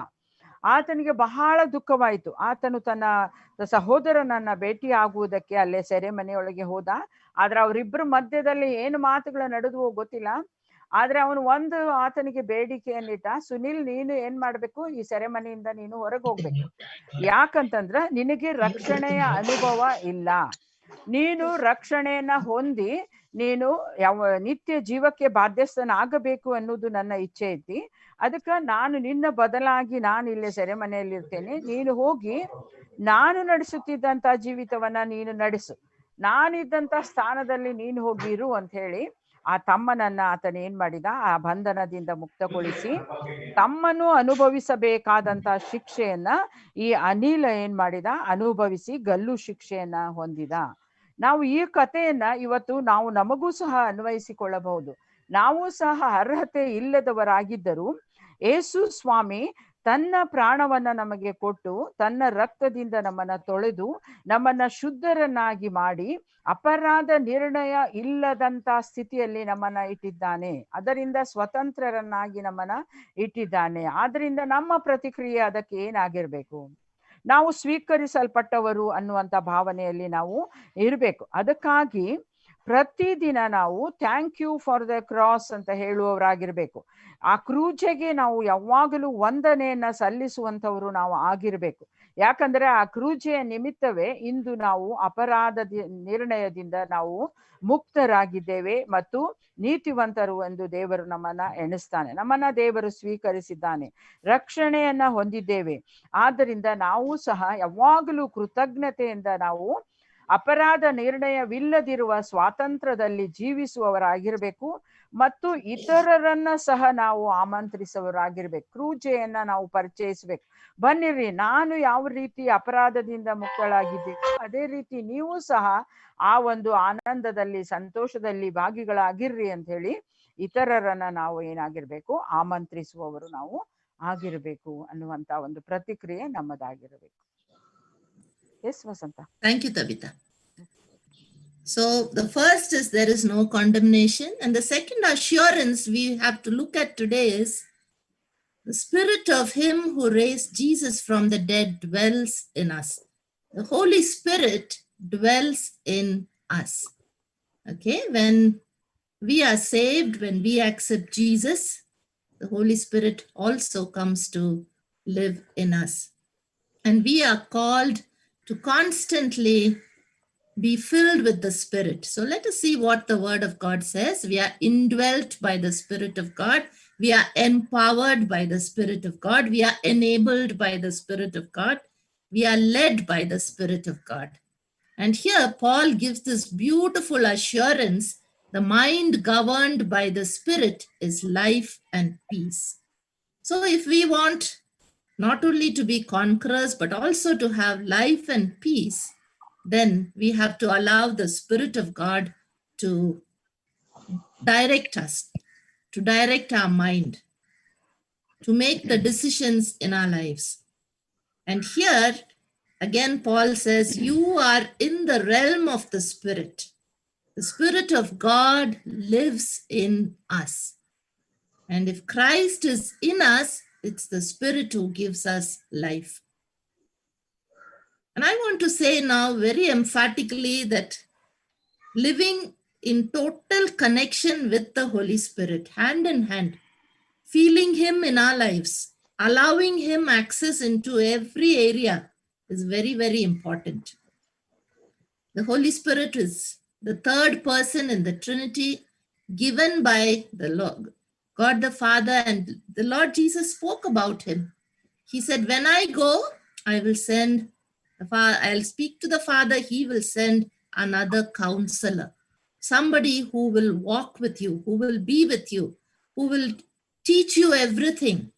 ಆತನಿಗೆ ಬಹಳ ದುಃಖವಾಯ್ತು. ಆತನು ತನ್ನ ಸಹೋದರನನ್ನ ಭೇಟಿ ಆಗುವುದಕ್ಕೆ ಅಲ್ಲೇ ಸೆರೆಮನೆಯೊಳಗೆ ಹೋದ. ಆದ್ರೆ ಅವರಿಬ್ಬರ ಮಧ್ಯದಲ್ಲಿ ಏನು ಮಾತುಗಳು ನಡೆದುವೋ ಗೊತ್ತಿಲ್ಲ. ಆದ್ರೆ ಅವನು ಆತನಿಗೆ ಬೇಡಿಕೆಯನ್ನಿಟ್ಟ, ಸುನಿಲ್, ನೀನು ಏನ್ ಮಾಡ್ಬೇಕು, ಈ ಸೆರೆಮನೆಯಿಂದ ನೀನು ಹೊರಗೆ ಹೋಗ್ಬೇಕು. ಯಾಕಂತಂದ್ರ ನಿನಗೆ ರಕ್ಷಣೆಯ ಅನುಭವ ಇಲ್ಲ. ನೀನು ರಕ್ಷಣೆಯನ್ನ ಹೊಂದಿ ನೀನು ನಿತ್ಯ ಜೀವಕ್ಕೆ ಬಾಧ್ಯಸ್ಥನಾಗಬೇಕು ಅನ್ನೋದು ನನ್ನ ಇಚ್ಛೆ ಐತಿ. ಅದಕ್ಕೆ ನಾನು ನಿನ್ನ ಬದಲಾಗಿ ನಾನು ಇಲ್ಲೇ ಸೆರೆಮನೆಯಲ್ಲಿ ಇರ್ತೇನೆ. ನೀನು ಹೋಗಿ ನಾನು ನಡೆಸುತ್ತಿದ್ದಂತ ಜೀವಿತವನ್ನ ನೀನು ನಡೆಸು, ನಾನಿದ್ದಂತ ಸ್ಥಾನದಲ್ಲಿ ನೀನು ಹೋಗಿ ಇರು ಅಂತ ಹೇಳಿ ಆ ತಮ್ಮನನ್ನ ಆತನ ಏನ್ ಮಾಡಿದ, ಆ ಬಂಧನದಿಂದ ಮುಕ್ತಗೊಳಿಸಿ ತಮ್ಮನು ಅನುಭವಿಸಬೇಕಾದಂತ ಶಿಕ್ಷೆಯನ್ನ ಈ ಅನಿಲ ಏನ್ ಮಾಡಿದ, ಅನುಭವಿಸಿ ಗಲ್ಲು ಶಿಕ್ಷೆಯನ್ನ ಹೊಂದಿದ. ನಾವು ಈ ಕಥೆಯನ್ನ ಇವತ್ತು ನಾವು ನಮಗೂ ಸಹ ಅನ್ವಯಿಸಿಕೊಳ್ಳಬಹುದು. ನಾವು ಸಹ ಅರ್ಹತೆ ಇಲ್ಲದವರಾಗಿದ್ದರೂ ಯೇಸು ಸ್ವಾಮಿ ತನ್ನ ಪ್ರಾಣವನ್ನ ನಮಗೆ ಕೊಟ್ಟು, ತನ್ನ ರಕ್ತದಿಂದ ನಮ್ಮನ್ನ ತೊಳೆದು, ನಮ್ಮನ್ನ ಶುದ್ಧರನ್ನಾಗಿ ಮಾಡಿ, ಅಪರಾಧ ನಿರ್ಣಯ ಇಲ್ಲದಂತ ಸ್ಥಿತಿಯಲ್ಲಿ ನಮ್ಮನ್ನ ಇಟ್ಟಿದ್ದಾನೆ. ಅದರಿಂದ ಸ್ವತಂತ್ರರನ್ನಾಗಿ ನಮ್ಮನ್ನ ಇಟ್ಟಿದ್ದಾನೆ. ಆದ್ರಿಂದ ನಮ್ಮ ಪ್ರತಿಕ್ರಿಯೆ ಅದಕ್ಕೆ ಏನಾಗಿರ್ಬೇಕು? ನಾವು ಸ್ವೀಕರಿಸಲ್ಪಟ್ಟವರು ಅನ್ನುವಂಥ ಭಾವನೆಯಲ್ಲಿ ನಾವು ಇರಬೇಕು. ಅದಕ್ಕಾಗಿ ಪ್ರತಿದಿನ ನಾವು thank you for the cross ಅಂತ ಹೇಳುವವರಾಗಿರ್ಬೇಕು. ಆ ಕ್ರೂಜೆಗೆ ನಾವು ಯಾವಾಗಲೂ ವಂದನೆಯನ್ನ ಸಲ್ಲಿಸುವಂಥವ್ರು ನಾವು ಆಗಿರ್ಬೇಕು. ಯಾಕಂದ್ರೆ ಆ ಕ್ರೂಜೆಯ ನಿಮಿತ್ತವೇ ಇಂದು ನಾವು ಅಪರಾಧ ನಿರ್ಣಯದಿಂದ ನಾವು ಮುಕ್ತರಾಗಿದ್ದೇವೆ ಮತ್ತು ನೀತಿವಂತರು ಎಂದು ದೇವರು ನಮ್ಮನ್ನ ಎಣಿಸ್ತಾನೆ. ನಮ್ಮನ್ನ ದೇವರು ಸ್ವೀಕರಿಸಿದ್ದಾನೆ, ರಕ್ಷಣೆಯನ್ನ ಹೊಂದಿದ್ದೇವೆ. ಆದ್ದರಿಂದ ನಾವು ಸಹ ಯಾವಾಗಲೂ ಕೃತಜ್ಞತೆಯಿಂದ ನಾವು ಅಪರಾಧ ನಿರ್ಣಯವಿಲ್ಲದಿರುವ ಸ್ವಾತಂತ್ರ್ಯದಲ್ಲಿ ಜೀವಿಸುವವರಾಗಿರ್ಬೇಕು ಮತ್ತು ಇತರರನ್ನ ಸಹ ನಾವು ಆಮಂತ್ರಿಸುವವರಾಗಿರ್ಬೇಕು. ಕ್ರೂಜೆಯನ್ನ ನಾವು ಪರಿಚಯಿಸ್ಬೇಕು. ಬನ್ನಿರಿ, ನಾನು ಯಾವ ರೀತಿ ಅಪರಾಧದಿಂದ ಮುಕ್ತಳಾಗಿದ್ದೇನೆ ಅದೇ ರೀತಿ ನೀವು ಸಹ ಆ ಒಂದು ಆನಂದದಲ್ಲಿ, ಸಂತೋಷದಲ್ಲಿ ಭಾಗಿಗಳಾಗಿರ್ರಿ ಅಂತ ಹೇಳಿ ಇತರರನ್ನ ನಾವು ಏನಾಗಿರ್ಬೇಕು, ಆಮಂತ್ರಿಸುವವರು ನಾವು ಆಗಿರ್ಬೇಕು ಅನ್ನುವಂತ ಒಂದು ಪ್ರತಿಕ್ರಿಯೆ ನಮ್ಮದಾಗಿರಬೇಕು. Yes Vasantha. Thank you, Tabitha. So the first is there is no condemnation, and the second assurance we have to look at today is the spirit of him who raised Jesus from the dead dwells in us. The Holy Spirit dwells in us. Okay, when we are saved, when we accept Jesus, the Holy Spirit also comes to live in us. And we are called to constantly be filled with the Spirit. So let us see what the Word of God says. We are indwelt by the Spirit of God. We are empowered by the Spirit of God. We are enabled by the Spirit of God. We are led by the Spirit of God. And here Paul gives this beautiful assurance: the mind governed by the Spirit is life and peace. So if we want not only to be conquerors, but also to have life and peace, then we have to allow the Spirit of God to direct us, to direct our mind, to make the decisions in our lives. And here, again, Paul says, you are in the realm of the Spirit. The Spirit of God lives in us. And if Christ is in us, it's the Spirit who gives us life. And I want to say now very emphatically that living in total connection with the Holy Spirit, hand in hand, feeling Him in our lives, allowing Him access into every area is very, very important. The Holy Spirit is the third person in the Trinity given by the Lord, God the Father, and the Lord Jesus spoke about Him. He said, when I go, I will send the Father, I'll speak to the Father, He will send another counselor, somebody who will walk with you, who will be with you, who will teach you everything.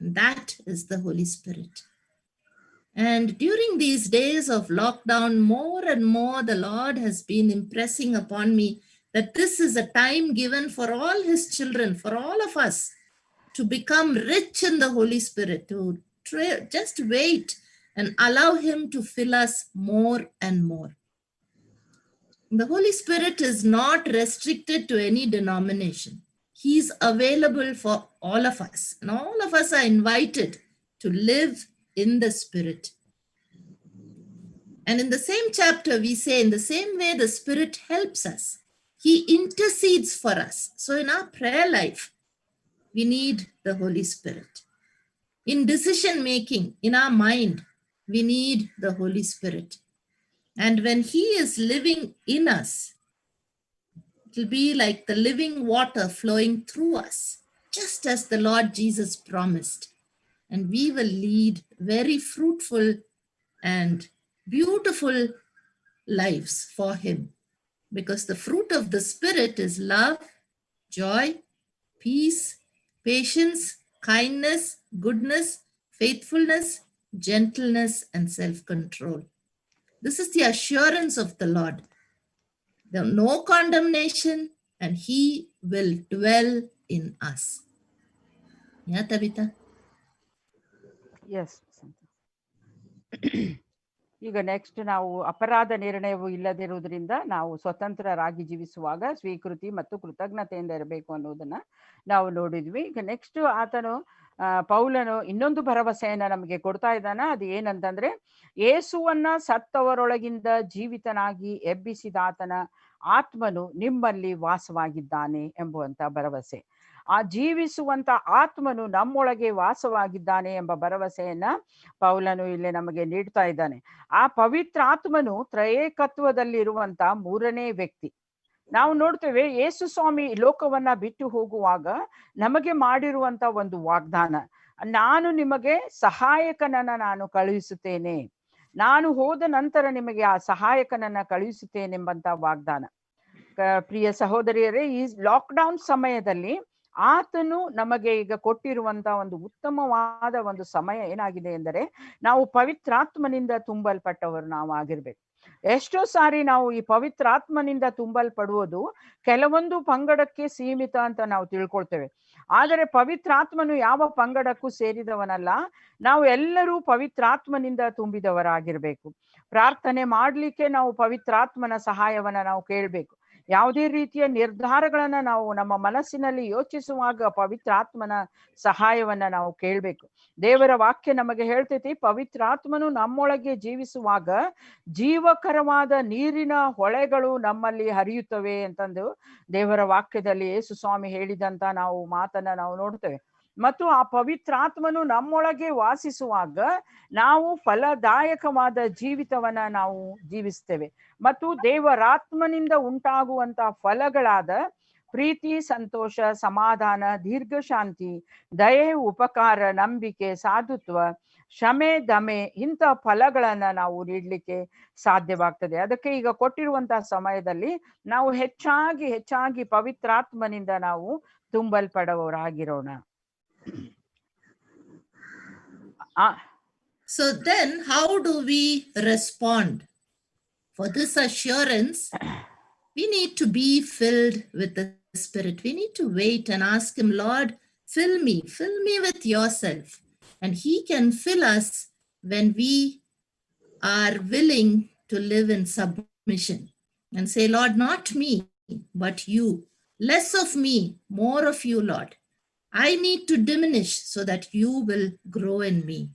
That is the Holy Spirit. And during these days of lockdown, more and more the Lord has been impressing upon me that this is a time given for all His children, for all of us, to become rich in the Holy Spirit, to just wait and allow Him to fill us more and more. The Holy Spirit is not restricted to any denomination. He's available for all of us, and all of us are invited to live in the Spirit. And in the same chapter, we say, in the same way the Spirit helps us, He intercedes for us. So in our prayer life, we need the Holy Spirit. In decision making, in our mind, we need the Holy Spirit. And when He is living in us, it will be like the living water flowing through us, just as the Lord Jesus promised. And we will lead very fruitful and beautiful lives for Him, because the fruit of the Spirit is love, joy, peace, patience, kindness, goodness, faithfulness, gentleness, and self-control. This is the assurance of the Lord. There is no condemnation, and He will dwell in us. Yeah, Tabitha? Yes ಈಗ next ನಾವು ಅಪರಾಧ ನಿರ್ಣಯವು ಇಲ್ಲದಿರುವುದರಿಂದ ನಾವು ಸ್ವತಂತ್ರರಾಗಿ ಜೀವಿಸುವಾಗ ಸ್ವೀಕೃತಿ ಮತ್ತು ಕೃತಜ್ಞತೆಯಿಂದ ಇರಬೇಕು ಅನ್ನೋದನ್ನ ನಾವು ನೋಡಿದ್ವಿ. ಈಗ ನೆಕ್ಸ್ಟ್ ಆತನು ಪೌಲನು ಇನ್ನೊಂದು ಭರವಸೆಯನ್ನ ನಮಗೆ ಕೊಡ್ತಾ ಇದ್ದಾನ. ಅದು ಏನಂತಂದ್ರೆ, ಯೇಸುವನ್ನ ಸತ್ತವರೊಳಗಿಂದ ಜೀವಿತನಾಗಿ ಎಬ್ಬಿಸಿದ ಆತನ ಆತ್ಮನು ನಿಮ್ಮಲ್ಲಿ ವಾಸವಾಗಿದ್ದಾನೆ ಎಂಬುವಂತ ಭರವಸೆ. ಆ ಜೀವಿಸುವಂತ ಆತ್ಮನು ನಮ್ಮೊಳಗೆ ವಾಸವಾಗಿದ್ದಾನೆ ಎಂಬ ಭರವಸೆಯನ್ನ ಪೌಲನು ಇಲ್ಲಿ ನಮಗೆ ನೀಡ್ತಾ ಇದ್ದಾನೆ. ಆ ಪವಿತ್ರ ಆತ್ಮನು ತ್ರಯೇಕತ್ವದಲ್ಲಿರುವಂತ ಮೂರನೇ ವ್ಯಕ್ತಿ. ನಾವು ನೋಡ್ತೇವೆ, ಯೇಸು ಸ್ವಾಮಿ ಲೋಕವನ್ನ ಬಿಟ್ಟು ಹೋಗುವಾಗ ನಮಗೆ ಮಾಡಿರುವಂತ ಒಂದು ವಾಗ್ದಾನ, ನಾನು ನಿಮಗೆ ಸಹಾಯಕನನ್ನ ನಾನು ಕಳುಹಿಸುತ್ತೇನೆ, ನಾನು ಹೋದ ನಂತರ ನಿಮಗೆ ಆ ಸಹಾಯಕನನ್ನ ಕಳುಹಿಸುತ್ತೇನೆಂಬಂತ ವಾಗ್ದಾನ. ಪ್ರಿಯ ಸಹೋದರಿಯರೇ, ಈ ಲಾಕ್ಡೌನ್ ಸಮಯದಲ್ಲಿ ಆತನು ನಮಗೆ ಈಗ ಕೊಟ್ಟಿರುವಂತ ಒಂದು ಉತ್ತಮವಾದ ಒಂದು ಸಮಯ ಏನಾಗಿದೆ ಎಂದರೆ, ನಾವು ಪವಿತ್ರಾತ್ಮನಿಂದ ತುಂಬಲ್ಪಟ್ಟವರು ನಾವು ಆಗಿರ್ಬೇಕು. ಎಷ್ಟೋ ಸಾರಿ ನಾವು ಈ ಪವಿತ್ರಾತ್ಮನಿಂದ ತುಂಬಲ್ಪಡುವುದು ಕೆಲವೊಂದು ಪಂಗಡಕ್ಕೆ ಸೀಮಿತ ಅಂತ ನಾವು ತಿಳ್ಕೊಳ್ತೇವೆ. ಆದರೆ ಪವಿತ್ರಾತ್ಮನು ಯಾವ ಪಂಗಡಕ್ಕೂ ಸೇರಿದವನಲ್ಲ. ನಾವು ಎಲ್ಲರೂ ಪವಿತ್ರಾತ್ಮನಿಂದ ತುಂಬಿದವರಾಗಿರ್ಬೇಕು. ಪ್ರಾರ್ಥನೆ ಮಾಡ್ಲಿಕ್ಕೆ ನಾವು ಪವಿತ್ರಾತ್ಮನ ಸಹಾಯವನ್ನ ನಾವು ಕೇಳ್ಬೇಕು. ಯಾವುದೇ ರೀತಿಯ ನಿರ್ಧಾರಗಳನ್ನ ನಾವು ನಮ್ಮ ಮನಸ್ಸಿನಲ್ಲಿ ಯೋಚಿಸುವಾಗ ಪವಿತ್ರಾತ್ಮನ ಸಹಾಯವನ್ನ ನಾವು ಕೇಳ್ಬೇಕು. ದೇವರ ವಾಕ್ಯ ನಮಗೆ ಹೇಳ್ತೈತಿ, ಪವಿತ್ರಾತ್ಮನು ನಮ್ಮೊಳಗೆ ಜೀವಿಸುವಾಗ ಜೀವಕರವಾದ ನೀರಿನ ಹೊಳೆಗಳು ನಮ್ಮಲ್ಲಿ ಹರಿಯುತ್ತವೆ ಅಂತಂದು ದೇವರ ವಾಕ್ಯದಲ್ಲಿ ಯೇಸು ಸ್ವಾಮಿ ಹೇಳಿದಂತ ನಾವು ಮಾತನ್ನ ನಾವು ನೋಡ್ತೇವೆ. ಮತ್ತು ಆ ಪವಿತ್ರಾತ್ಮನು ನಮ್ಮೊಳಗೆ ವಾಸಿಸುವಾಗ ನಾವು ಫಲದಾಯಕವಾದ ಜೀವಿತವನ್ನ ನಾವು ಜೀವಿಸ್ತೇವೆ. ಮತ್ತು ದೇವರಾತ್ಮನಿಂದ ಉಂಟಾಗುವಂತ ಫಲಗಳಾದ ಪ್ರೀತಿ, ಸಂತೋಷ, ಸಮಾಧಾನ, ದೀರ್ಘಶಾಂತಿ, ದಯೆ, ಉಪಕಾರ, ನಂಬಿಕೆ, ಸಾಧುತ್ವ, ಕ್ಷಮೆ, ದಮೆ, ಇಂಥ ಫಲಗಳನ್ನ ನಾವು ನೀಡ್ಲಿಕ್ಕೆ ಸಾಧ್ಯವಾಗ್ತದೆ. ಅದಕ್ಕೆ ಈಗ ಕೊಟ್ಟಿರುವಂತಹ ಸಮಯದಲ್ಲಿ ನಾವು ಹೆಚ್ಚಾಗಿ ಪವಿತ್ರಾತ್ಮನಿಂದ ನಾವು ತುಂಬಲ್ಪಡುವವರಾಗಿರೋಣ. So then, how do we respond? For this assurance, we need to be filled with the Spirit. We need to wait and ask Him, Lord, fill me with yourself. And He can fill us when we are willing to live in submission and say, Lord, not me, but you. Less of me, more of you, Lord. I need to diminish so that you will grow in me.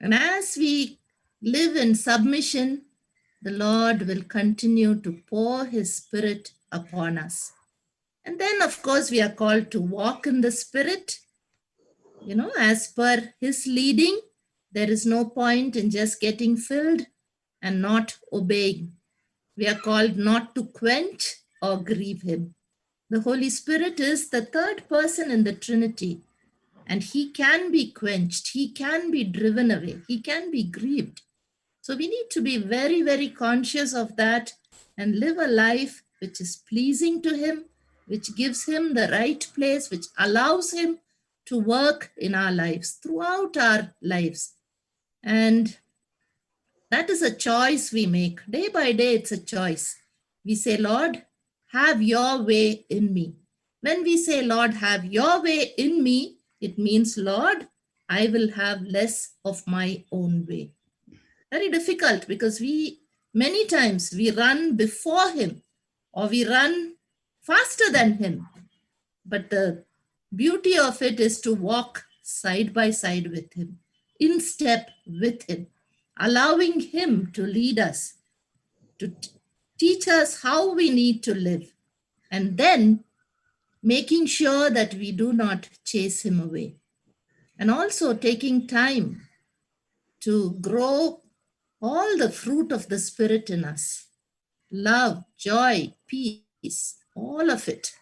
And as we live in submission, the Lord will continue to pour his Spirit upon us. And then, of course, we are called to walk in the Spirit, as per his leading. There is no point in just getting filled and not obeying. We are called not to quench or grieve him. The Holy Spirit is the third person in the Trinity, and he can be quenched, he can be driven away, he can be grieved. So we need to be very, very conscious of that and live a life which is pleasing to him, which gives him the right place, which allows him to work in our lives, throughout our lives. And that is a choice we make. Day by day, it's a choice. We say, Lord, have your way in me. When we say, Lord, have your way in me, it means, Lord, I will have less of my own way. Very difficult, because many times we run before him or we run faster than him. But the beauty of it is to walk side by side with him, in step with him, allowing him to lead us, to teach us how we need to live, and then making sure that we do not chase him away. And also taking time to grow all the fruit of the Spirit in us. Love, joy, peace, all of it.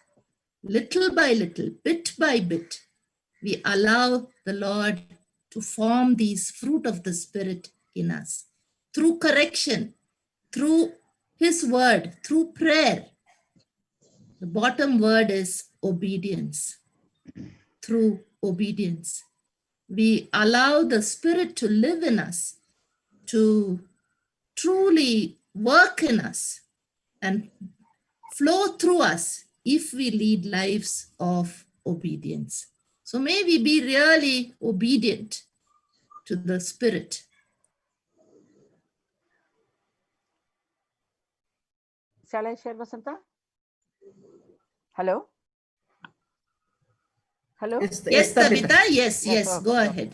Little by little, bit by bit, we allow the Lord to form these fruit of the Spirit in us. Through correction, through his word, through prayer. The bottom word is obedience. Through obedience, we allow the Spirit to live in us, to truly work in us and flow through us if we lead lives of obedience. So may we be really obedient to the Spirit. Shall I share, Vasanta? Hello? Hello? Yes, Tabitha. Yes, go ahead.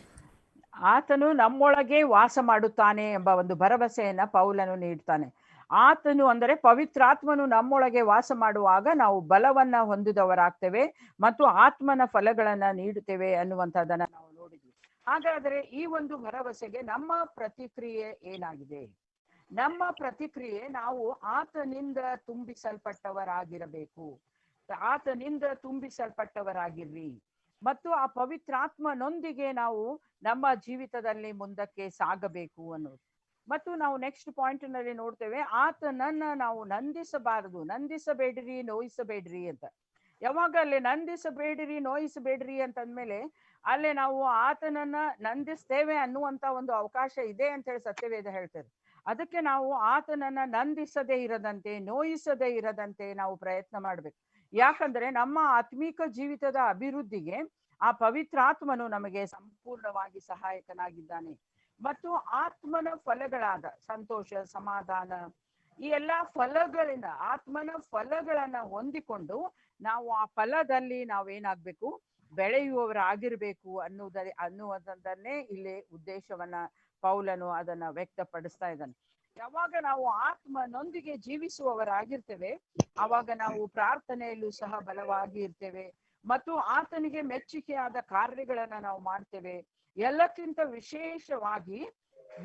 ಆತನು ನಮ್ಮೊಳಗೆ ವಾಸ ಮಾಡುತ್ತಾನೆ ಎಂಬ ಒಂದು ಭರವಸೆಯನ್ನ ಪೌಲನು ನೀಡ್ತಾನೆ. ಆತನು ಅಂದರೆ ಪವಿತ್ರಾತ್ಮನು ನಮ್ಮೊಳಗೆ ವಾಸ ಮಾಡುವಾಗ ನಾವು ಬಲವನ್ನ ಹೊಂದಿದವರಾಗ್ತೇವೆ ಮತ್ತು ಆತ್ಮನ ಫಲಗಳನ್ನ ನೀಡುತ್ತೇವೆ ಅನ್ನುವಂಥದ್ದನ್ನ ನಾವು ನೋಡಿದ್ವಿ. ಹಾಗಾದ್ರೆ ಈ ಒಂದು ಭರವಸೆಗೆ ನಮ್ಮ ಪ್ರತಿಕ್ರಿಯೆ ಏನಾಗಿದೆ? ನಮ್ಮ ಪ್ರತಿಕ್ರಿಯೆ, ನಾವು ಆತನಿಂದ ತುಂಬಿಸಲ್ಪಟ್ಟವರಾಗಿರಬೇಕು. ಆತನಿಂದ ತುಂಬಿಸಲ್ಪಟ್ಟವರಾಗಿರ್ರಿ ಮತ್ತು ಆ ಪವಿತ್ರಾತ್ಮನೊಂದಿಗೆ ನಾವು ನಮ್ಮ ಜೀವಿತದಲ್ಲಿ ಮುಂದಕ್ಕೆ ಸಾಗಬೇಕು ಅನ್ನೋದು. ಮತ್ತು ನಾವು ನೆಕ್ಸ್ಟ್ ಪಾಯಿಂಟ್ ನಲ್ಲಿ ನೋಡ್ತೇವೆ, ಆತನನ್ನ ನಾವು ನಂದಿಸಬಾರದು. ನಂದಿಸಬೇಡ್ರಿ, ನೋಯಿಸಬೇಡ್ರಿ ಅಂತ. ಯಾವಾಗ ಅಲ್ಲಿ ನಂದಿಸಬೇಡ್ರಿ, ನೋಯಿಸಬೇಡ್ರಿ ಅಂತಂದ್ಮೇಲೆ ಅಲ್ಲೇ ನಾವು ಆತನನ್ನ ನಂದಿಸ್ತೇವೆ ಅನ್ನುವಂತ ಒಂದು ಅವಕಾಶ ಇದೆ ಅಂತ ಹೇಳಿ ಸತ್ಯವೇದ ಹೇಳ್ತೇವೆ. ಅದಕ್ಕೆ ನಾವು ಆತನನ್ನ ನಂದಿಸದೇ ಇರದಂತೆ, ನೋಯಿಸದೇ ಇರದಂತೆ ನಾವು ಪ್ರಯತ್ನ ಮಾಡ್ಬೇಕು. ಯಾಕಂದ್ರೆ ನಮ್ಮ ಆತ್ಮೀಕ ಜೀವಿತದ ಅಭಿವೃದ್ಧಿಗೆ ಆ ಪವಿತ್ರಾತ್ಮನು ನಮಗೆ ಸಂಪೂರ್ಣವಾಗಿ ಸಹಾಯಕನಾಗಿದ್ದಾನೆ. ಮತ್ತು ಆತ್ಮನ ಫಲಗಳಾದ ಸಂತೋಷ, ಸಮಾಧಾನ, ಈ ಎಲ್ಲಾ ಫಲಗಳಿಂದ, ಆತ್ಮನ ಫಲಗಳನ್ನ ಹೊಂದಿಕೊಂಡು ನಾವು ಆ ಫಲದಲ್ಲಿ ನಾವೇನಾಗ್ಬೇಕು, ಬೆಳೆಯುವವರಾಗಿರ್ಬೇಕು ಅನ್ನುವುದನ್ನೇ ಇಲ್ಲಿ ಉದ್ದೇಶವನ್ನ ಪೌಲನು ಅದನ್ನ ವ್ಯಕ್ತಪಡಿಸ್ತಾ ಇದ್ದಾನೆ. ಯಾವಾಗ ನಾವು ಆತ್ಮನೊಂದಿಗೆ ಜೀವಿಸುವವರಾಗಿರ್ತೇವೆ, ಆವಾಗ ನಾವು ಪ್ರಾರ್ಥನೆಯಲ್ಲೂ ಸಹ ಬಲವಾಗಿ ಇರ್ತೇವೆ ಮತ್ತು ಆತನಿಗೆ ಮೆಚ್ಚುಗೆಯಾದ ಕಾರ್ಯಗಳನ್ನ ನಾವು ಮಾಡ್ತೇವೆ. ಎಲ್ಲಕ್ಕಿಂತ ವಿಶೇಷವಾಗಿ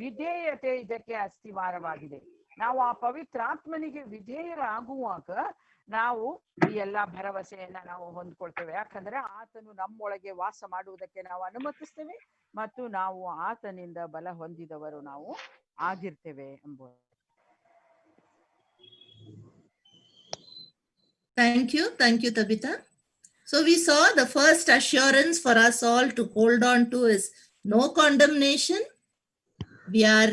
ವಿಧೇಯತೆ ಇದಕ್ಕೆ ಅಸ್ತಿವಾರವಾಗಿದೆ. ನಾವು ಆ ಪವಿತ್ರಾತ್ಮನಿಗೆ ವಿಧೇಯರಾಗುವಾಗ ನಾವು ಈ ಎಲ್ಲಾ ಭರವಸೆಯನ್ನ ನಾವು ಹೊಂದ್ಕೊಳ್ತೇವೆ. ಯಾಕಂದ್ರೆ ಆತನು ನಮ್ಮೊಳಗೆ ವಾಸ ಮಾಡುವುದಕ್ಕೆ ನಾವು ಅನುಮತಿಸ್ತೇವೆ ಮತ್ತು ನಾವು ಆತನಿಂದ ಬಲ ಹೊಂದಿದವರು ನಾವು ಆಗಿರ್ತೇವೆ ಎಂಬುದು. Thank you, Tabitha. So we saw the first assurance for us all to hold on to is no condemnation. We are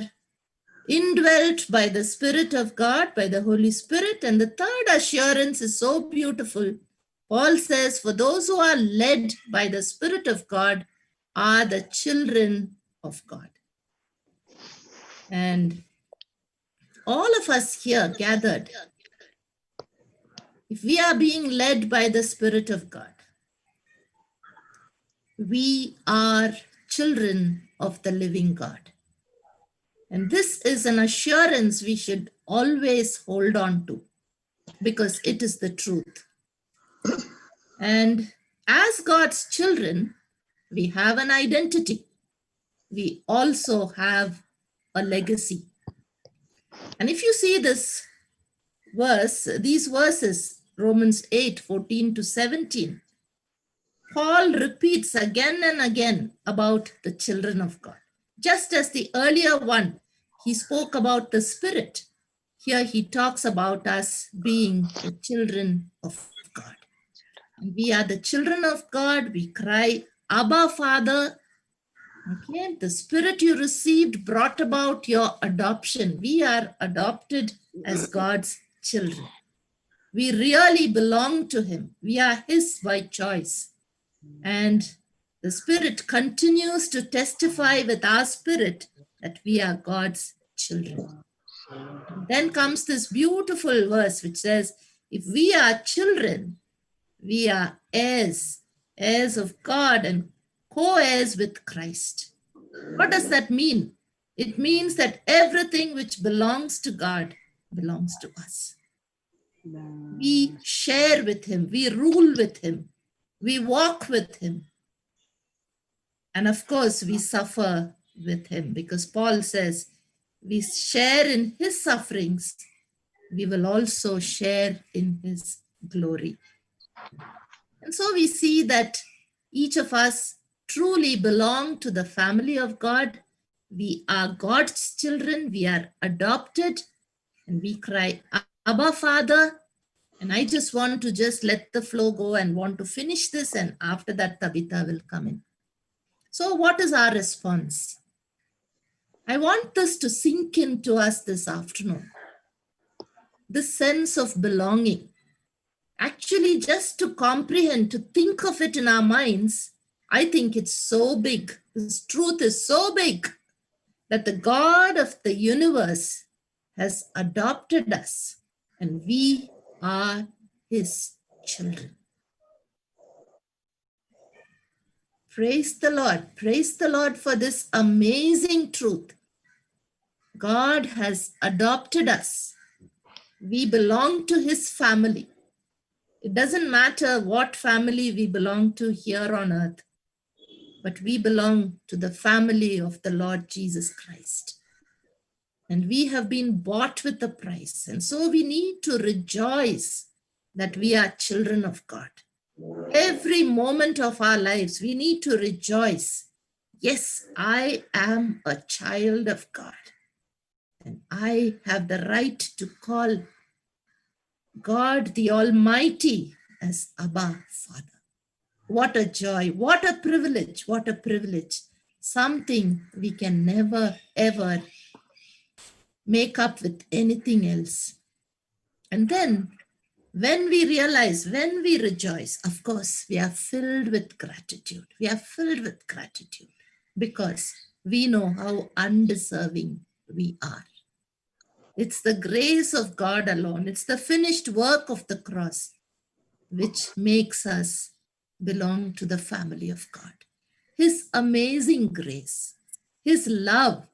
indwelt by the Spirit of God, by the Holy Spirit. And the third assurance is so beautiful. Paul says, for those who are led by the Spirit of God are the children of God. And all of us here gathered, if we are being led by the Spirit of God, we are children of the living God. And this is an assurance we should always hold on to, because it is the truth. And as God's children, we have an identity. We also have a legacy. And if you see this verse, these verses, Romans 8:14-17, Paul repeats again and again about the children of God. Just as the earlier one, he spoke about the Spirit. Here he talks about us being the children of God. And we are the children of God. We cry, Abba, Father. Okay, the Spirit you received brought about your adoption. We are adopted as God's children. We really belong to Him. We are His by choice. And the Spirit continues to testify with our spirit that we are God's children. Then comes this beautiful verse which says, if we are children, we are heirs, heirs of God and co-heirs with Christ. What does that mean? It means that everything which belongs to God belongs to us. We share with Him, we rule with Him, we walk with Him. And of course, we suffer with Him, because Paul says, we share in His sufferings, we will also share in His glory. And so we see that each of us truly belong to the family of God. We are God's children, we are adopted, and we cry, Abba, Father. And I just want to just let the flow go and want to finish this, and after that, Tabitha will come in. So what is our response? I want this to sink into us this afternoon. This sense of belonging. Actually, just to comprehend, to think of it in our minds, I think it's so big. This truth is so big that the God of the universe has adopted us, and we are His children. Praise the Lord. Praise the Lord for this amazing truth. God has adopted us. We belong to His family. It doesn't matter what family we belong to here on earth, but we belong to the family of the Lord Jesus Christ. And we have been bought with a price. And so we need to rejoice that we are children of God. Every moment of our lives, we need to rejoice. Yes, I am a child of God. And I have the right to call God the Almighty as Abba, Father. What a joy, what a privilege, what a privilege. Something we can never, ever make up with anything else. And then when we realize, when we rejoice, of course, we are filled with gratitude. We are filled with gratitude because we know how undeserving we are. It's the grace of God alone. It's the finished work of the cross which makes us belong to the family of God. His amazing grace, His love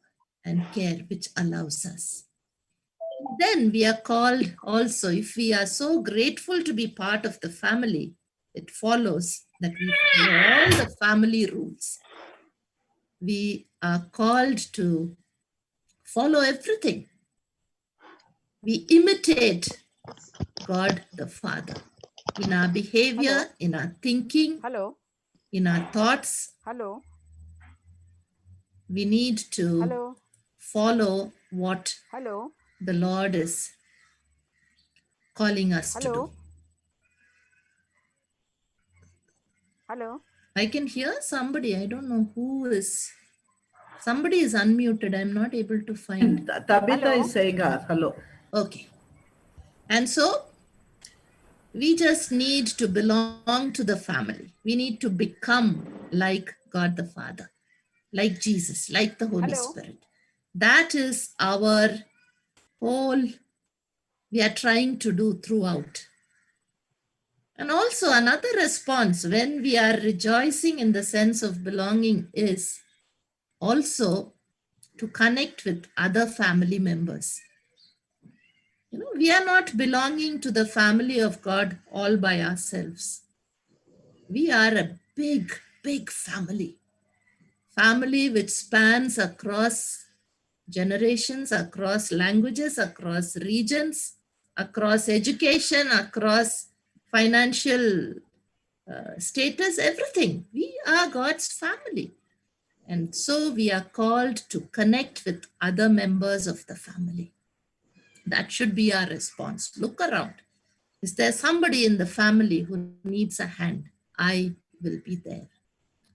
and care which allows us. Then we are called also, if we are so grateful to be part of the family, it follows that we follow all the family rules. We are called to follow everything. We imitate God the Father in our behavior, Hello. in our thinking, Hello. in our thoughts. Hello. We need to Hello. follow what Hello. the Lord is calling us to Hello. do. Hello. I can hear somebody. I don't know who is. Somebody is unmuted. I'm not able to find. Tabitha Hello. is saying hello. Okay. And so we just need to belong to the family. We need to become like God the Father, like Jesus, like the Holy Hello. Spirit. That is our whole, we are trying to do throughout. And also another response when we are rejoicing in the sense of belonging is also to connect with other family members. You know, we are not belonging to the family of God all by ourselves. We are a big, big family. Family which spans across generations, across languages, across regions, across education, across financial status, everything. We are God's family. And so we are called to connect with other members of the family. That should be our response. Look around. Is there somebody in the family who needs a hand? I will be there.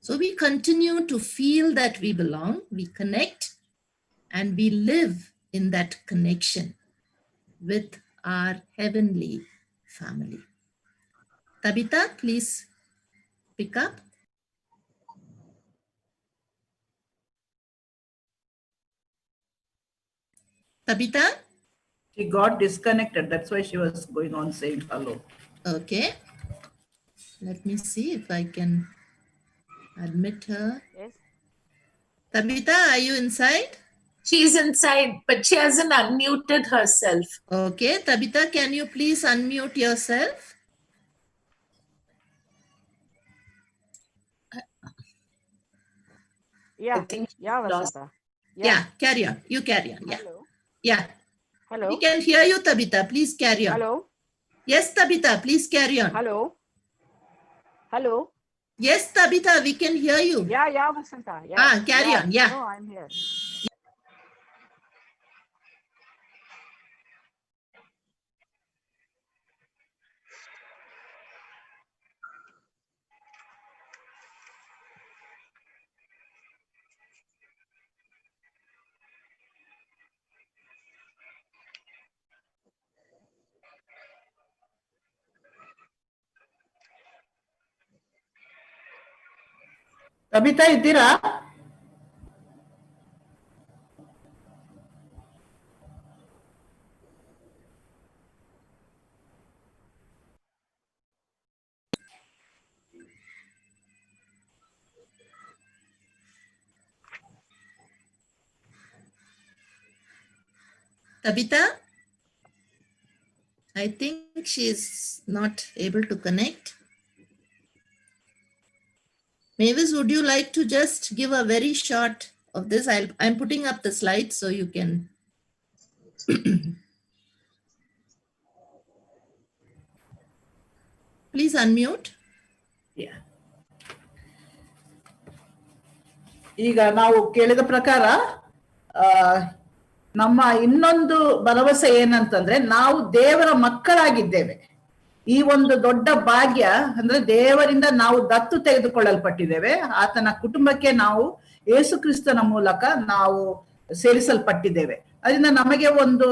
So we continue to feel that we belong, we connect, and we live in that connection with our heavenly family. Tabitha, please pick up. Tabitha? She got disconnected. That's why she was going on saying hello. Okay. Let me see if I can admit her. Yes. Tabitha, are you inside? She's inside, but she hasn't unmuted herself. Okay. Tabitha, can you please unmute yourself? Yeah. I think Yeah, lost. Vasanta. Yeah, carry on. You carry on. Yeah. Hello. Yeah. Hello. We can hear you, Tabitha. Please carry on. Hello. Yes, Tabitha, please carry on. Hello. Hello. Yes, Tabitha, we can hear you. Yeah, Vasanta. Yeah. Carry on. Yeah. No, I'm here. Tabitha, ಇದ್ದೀರಾ? Tabitha? I think she's not able to connect. Mavis, would you like to just give a very short of this? I'm putting up the slides so you can. Please unmute. Yeah. ಈಗ ನಾವು ಕೇಳಿದ ಪ್ರಕಾರ ನಮ್ಮ ಇನ್ನೊಂದು ಭರವಸೆ ಏನಂತಂದ್ರೆ ನಾವು ದೇವರ ಮಕ್ಕಳಾಗಿದ್ದೇವೆ. ಈ ಒಂದು ದೊಡ್ಡ ಭಾಗ್ಯ ಅಂದ್ರೆ ದೇವರಿಂದ ನಾವು ದತ್ತು ತೆಗೆದುಕೊಳ್ಳಲ್ಪಟ್ಟಿದ್ದೇವೆ. ಆತನ ಕುಟುಂಬಕ್ಕೆ ನಾವು ಯೇಸು ಕ್ರಿಸ್ತನ ಮೂಲಕ ನಾವು ಸೇರಿಸಲ್ಪಟ್ಟಿದ್ದೇವೆ. ಅದರಿಂದ ನಮಗೆ ಒಂದು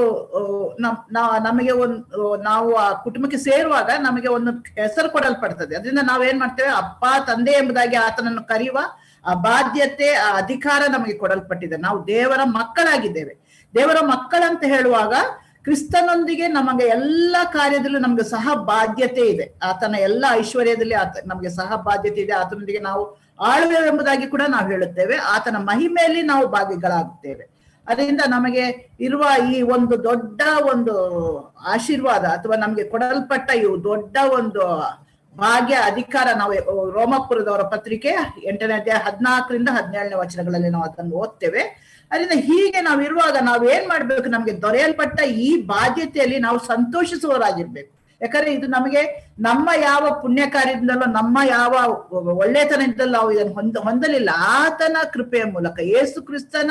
ನಾವು ಆ ಕುಟುಂಬಕ್ಕೆ ಸೇರುವಾಗ ನಮಗೆ ಒಂದು ಹೆಸರು ಕೊಡಲ್ಪಡ್ತದೆ. ಅದರಿಂದ ನಾವೇನ್ ಮಾಡ್ತೇವೆ, ಅಪ್ಪ ತಂದೆ ಎಂಬುದಾಗಿ ಆತನನ್ನು ಕರೆಯುವ ಆ ಬಾಧ್ಯತೆ, ಆ ಅಧಿಕಾರ ನಮಗೆ ಕೊಡಲ್ಪಟ್ಟಿದೆ. ನಾವು ದೇವರ ಮಕ್ಕಳಾಗಿದ್ದೇವೆ. ದೇವರ ಮಕ್ಕಳಂತ ಹೇಳುವಾಗ ಕ್ರಿಸ್ತನೊಂದಿಗೆ ನಮಗೆ ಎಲ್ಲ ಕಾರ್ಯದಲ್ಲೂ ನಮ್ಗೆ ಸಹ ಬಾಧ್ಯತೆ ಇದೆ. ಆತನ ಎಲ್ಲ ಐಶ್ವರ್ಯದಲ್ಲಿ ನಮಗೆ ಸಹ ಬಾಧ್ಯತೆ ಇದೆ. ಆತನೊಂದಿಗೆ ನಾವು ಆಳುವೆವೆಂಬುದಾಗಿ ಕೂಡ ನಾವು ಹೇಳುತ್ತೇವೆ. ಆತನ ಮಹಿಮೆಯಲ್ಲಿ ನಾವು ಭಾಗಿಗಳಾಗುತ್ತೇವೆ. ಅದರಿಂದ ನಮಗೆ ಇರುವ ಈ ಒಂದು ದೊಡ್ಡ ಒಂದು ಆಶೀರ್ವಾದ ಅಥವಾ ನಮ್ಗೆ ಕೊಡಲ್ಪಟ್ಟ ಇವು ದೊಡ್ಡ ಒಂದು ಭಾಗ್ಯ, ಅಧಿಕಾರ, ನಾವು ರೋಮಾಪುರದವರ ಪತ್ರಿಕೆ 8ನೇ ಅಧ್ಯಾಯ 14ರಿಂದ 17ನೇ ವಚನಗಳಲ್ಲಿ ನಾವು ಅದನ್ನು ಓದ್ತೇವೆ. ಅದರಿಂದ ಹೀಗೆ ನಾವು ಇರುವಾಗ ನಾವು ಏನ್ ಮಾಡ್ಬೇಕು, ನಮ್ಗೆ ದೊರೆಯಲ್ಪಟ್ಟ ಈ ಬಾಧ್ಯತೆಯಲ್ಲಿ ನಾವು ಸಂತೋಷಿಸುವವರಾಗಿರ್ಬೇಕು. ಯಾಕಂದ್ರೆ ಇದು ನಮಗೆ ನಮ್ಮ ಯಾವ ಪುಣ್ಯ ಕಾರ್ಯದಿಂದಲೋ ನಮ್ಮ ಯಾವ ಒಳ್ಳೆತನದಿಂದಲೋ ನಾವು ಇದನ್ನು ಹೊಂದಲಿಲ್ಲ. ಆತನ ಕೃಪೆಯ ಮೂಲಕ, ಯೇಸು ಕ್ರಿಸ್ತನ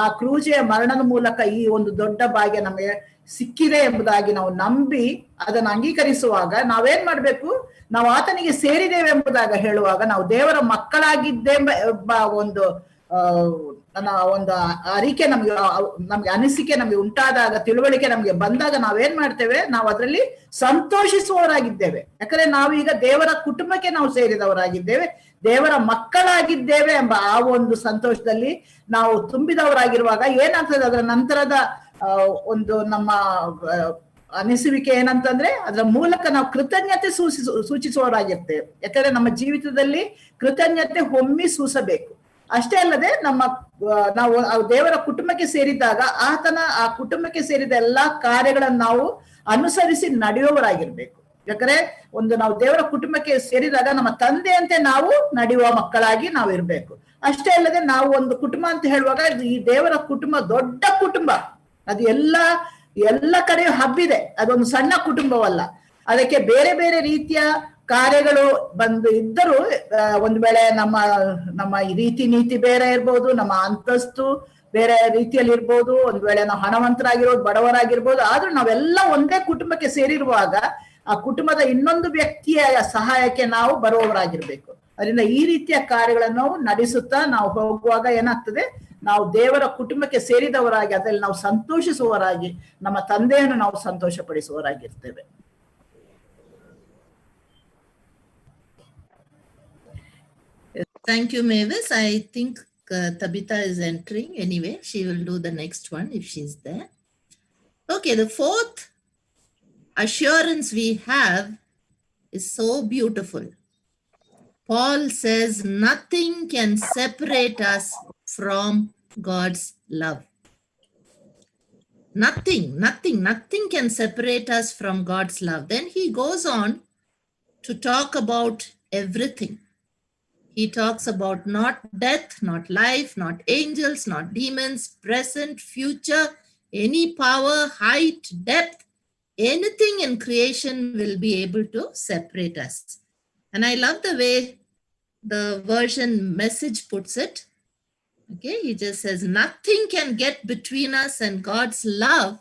ಆ ಕ್ರೂಜೆಯ ಮರಣದ ಮೂಲಕ ಈ ಒಂದು ದೊಡ್ಡ ಭಾಗ್ಯ ನಮಗೆ ಸಿಕ್ಕಿದೆ ಎಂಬುದಾಗಿ ನಾವು ನಂಬಿ ಅದನ್ನು ಅಂಗೀಕರಿಸುವಾಗ ನಾವೇನ್ ಮಾಡ್ಬೇಕು, ನಾವು ಆತನಿಗೆ ಸೇರಿದ್ದೇವೆ ಎಂಬುದಾಗಿ ಹೇಳುವಾಗ ನಾವು ದೇವರ ಮಕ್ಕಳಾಗಿದ್ದೇವೆ ಎಂಬ ಒಂದು ನನ್ನ ಒಂದು ಅರಿಕೆ ನಮ್ಗೆ ಅನಿಸಿಕೆ ನಮ್ಗೆ ಉಂಟಾದಾಗ, ತಿಳುವಳಿಕೆ ನಮ್ಗೆ ಬಂದಾಗ ನಾವೇನ್ ಮಾಡ್ತೇವೆ, ನಾವು ಅದರಲ್ಲಿ ಸಂತೋಷಿಸುವವರಾಗಿದ್ದೇವೆ. ಯಾಕಂದ್ರೆ ನಾವೀಗ ದೇವರ ಕುಟುಂಬಕ್ಕೆ ನಾವು ಸೇರಿದವರಾಗಿದ್ದೇವೆ, ದೇವರ ಮಕ್ಕಳಾಗಿದ್ದೇವೆ ಎಂಬ ಆ ಒಂದು ಸಂತೋಷದಲ್ಲಿ ನಾವು ತುಂಬಿದವರಾಗಿರುವಾಗ ಏನಾಗ್ತದೆ, ಅದರ ನಂತರದ ಒಂದು ನಮ್ಮ ಅನಿಸುವಿಕೆ ಏನಂತಂದ್ರೆ, ಅದರ ಮೂಲಕ ನಾವು ಕೃತಜ್ಞತೆ ಸೂಚಿಸುವವರಾಗಿರ್ತೇವೆ. ಯಾಕಂದ್ರೆ ನಮ್ಮ ಜೀವಿತದಲ್ಲಿ ಕೃತಜ್ಞತೆ ಹೊಮ್ಮಿ ಸೂಸಬೇಕು. ಅಷ್ಟೇ ಅಲ್ಲದೆ ನಾವು ದೇವರ ಕುಟುಂಬಕ್ಕೆ ಸೇರಿದಾಗ ಆ ಕುಟುಂಬಕ್ಕೆ ಸೇರಿದ ಎಲ್ಲಾ ಕಾರ್ಯಗಳನ್ನು ನಾವು ಅನುಸರಿಸಿ ನಡೆಯುವವರಾಗಿರ್ಬೇಕು. ಯಾಕಂದ್ರೆ ನಾವು ದೇವರ ಕುಟುಂಬಕ್ಕೆ ಸೇರಿದಾಗ ನಮ್ಮ ತಂದೆಯಂತೆ ನಾವು ನಡೆಯುವ ಮಕ್ಕಳಾಗಿ ನಾವು ಇರ್ಬೇಕು. ಅಷ್ಟೇ ಅಲ್ಲದೆ ನಾವು ಒಂದು ಕುಟುಂಬ ಅಂತ ಹೇಳುವಾಗ ಈ ದೇವರ ಕುಟುಂಬ ದೊಡ್ಡ ಕುಟುಂಬ, ಅದು ಎಲ್ಲ ಕಡೆಯೂ ಹಬ್ಬಿದೆ. ಅದೊಂದು ಸಣ್ಣ ಕುಟುಂಬವಲ್ಲ. ಅದಕ್ಕೆ ಬೇರೆ ಬೇರೆ ರೀತಿಯ ಕಾರ್ಯಗಳು ಬಂದು ಇದ್ದರೂ, ಒಂದು ವೇಳೆ ನಮ್ಮ ರೀತಿ ನೀತಿ ಬೇರೆ ಇರ್ಬೋದು, ನಮ್ಮ ಅಂತಸ್ತು ಬೇರೆ ರೀತಿಯಲ್ಲಿ ಇರ್ಬೋದು, ಒಂದ್ ವೇಳೆ ನಾವು ಹಣವಂತರಾಗಿರ್ಬೋದು, ಬಡವರಾಗಿರ್ಬೋದು, ಆದ್ರೂ ನಾವೆಲ್ಲ ಒಂದೇ ಕುಟುಂಬಕ್ಕೆ ಸೇರಿರುವಾಗ ಆ ಕುಟುಂಬದ ಇನ್ನೊಂದು ವ್ಯಕ್ತಿಯ ಸಹಾಯಕ್ಕೆ ನಾವು ಬರುವವರಾಗಿರ್ಬೇಕು. ಅದರಿಂದ ಈ ರೀತಿಯ ಕಾರ್ಯಗಳನ್ನು ನಾವು ನಡೆಸುತ್ತಾ ನಾವು ಹೋಗುವಾಗ ಏನಾಗ್ತದೆ, ನಾವು ದೇವರ ಕುಟುಂಬಕ್ಕೆ ಸೇರಿದವರಾಗಿ ಅದರಲ್ಲಿ ನಾವು ಸಂತೋಷಿಸುವವರಾಗಿ ನಮ್ಮ ತಂದೆಯನ್ನು ನಾವು ಸಂತೋಷ ಪಡಿಸುವವರಾಗಿರ್ತೇವೆ. Thank you, Mavis. I think Tabitha is entering. Anyway, she will do the next one if she's there. Okay, the fourth assurance we have is so beautiful. Paul says, nothing can separate us from God's love. Nothing can separate us from God's love. Then he goes on to talk about everything. He talks about not death, not life, not angels, not demons, present, future, any power, height, depth, anything in creation will be able to separate us. And I love the way the version Message puts it. Okay, he just says, nothing can get between us and God's love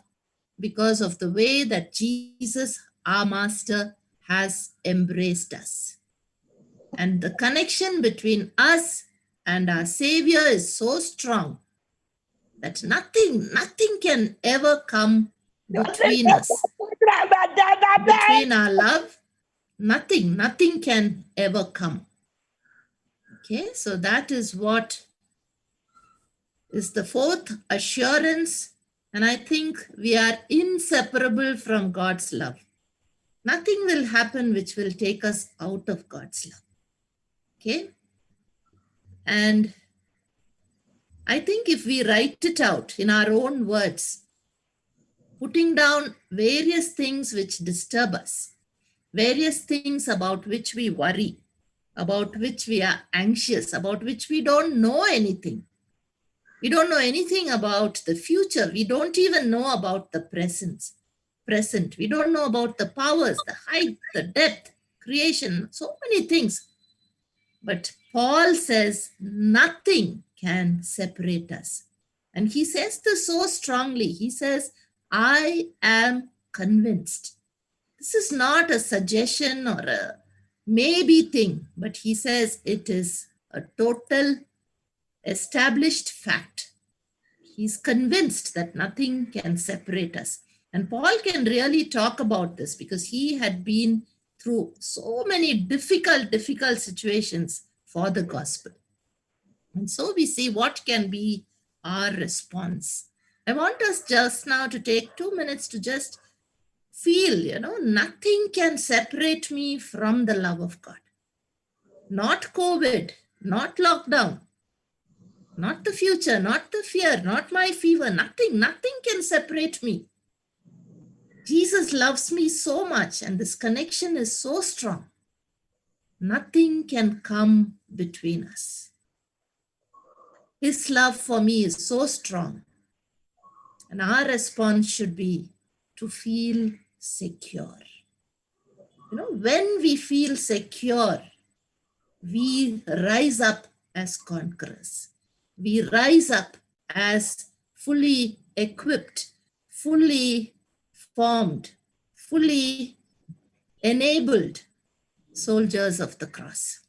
because of the way that Jesus, our Master, has embraced us. And the connection between us and our Savior is so strong that nothing can ever come between us. Between our love, nothing can ever come. Okay, so that is what is the fourth assurance. And I think we are inseparable from God's love. Nothing will happen which will take us out of God's love. Okay. And I think if we write it out in our own words, putting down various things which disturb us, various things about which we worry, about which we are anxious, about which we don't know anything. We don't know anything about the future. We don't even know about the present. We don't know about the powers, the height, the depth, creation, so many things. But Paul says nothing can separate us. And he says this so strongly. He says, I am convinced. This is not a suggestion or a maybe thing, but he says it is a total established fact. He's convinced that nothing can separate us. And Paul can really talk about this because he had been through so many difficult situations for the gospel. And so we see what can be our response. I want us just now to take 2 minutes to just feel, nothing can separate me from the love of God. Not COVID, not lockdown, not the future, not the fear, not my fever, nothing can separate me. Jesus loves me so much and this connection is so strong. Nothing can come between us. His love for me is so strong. And our response should be to feel secure. When we feel secure, we rise up as conquerors. We rise up as fully equipped, fully formed, fully enabled soldiers of the cross.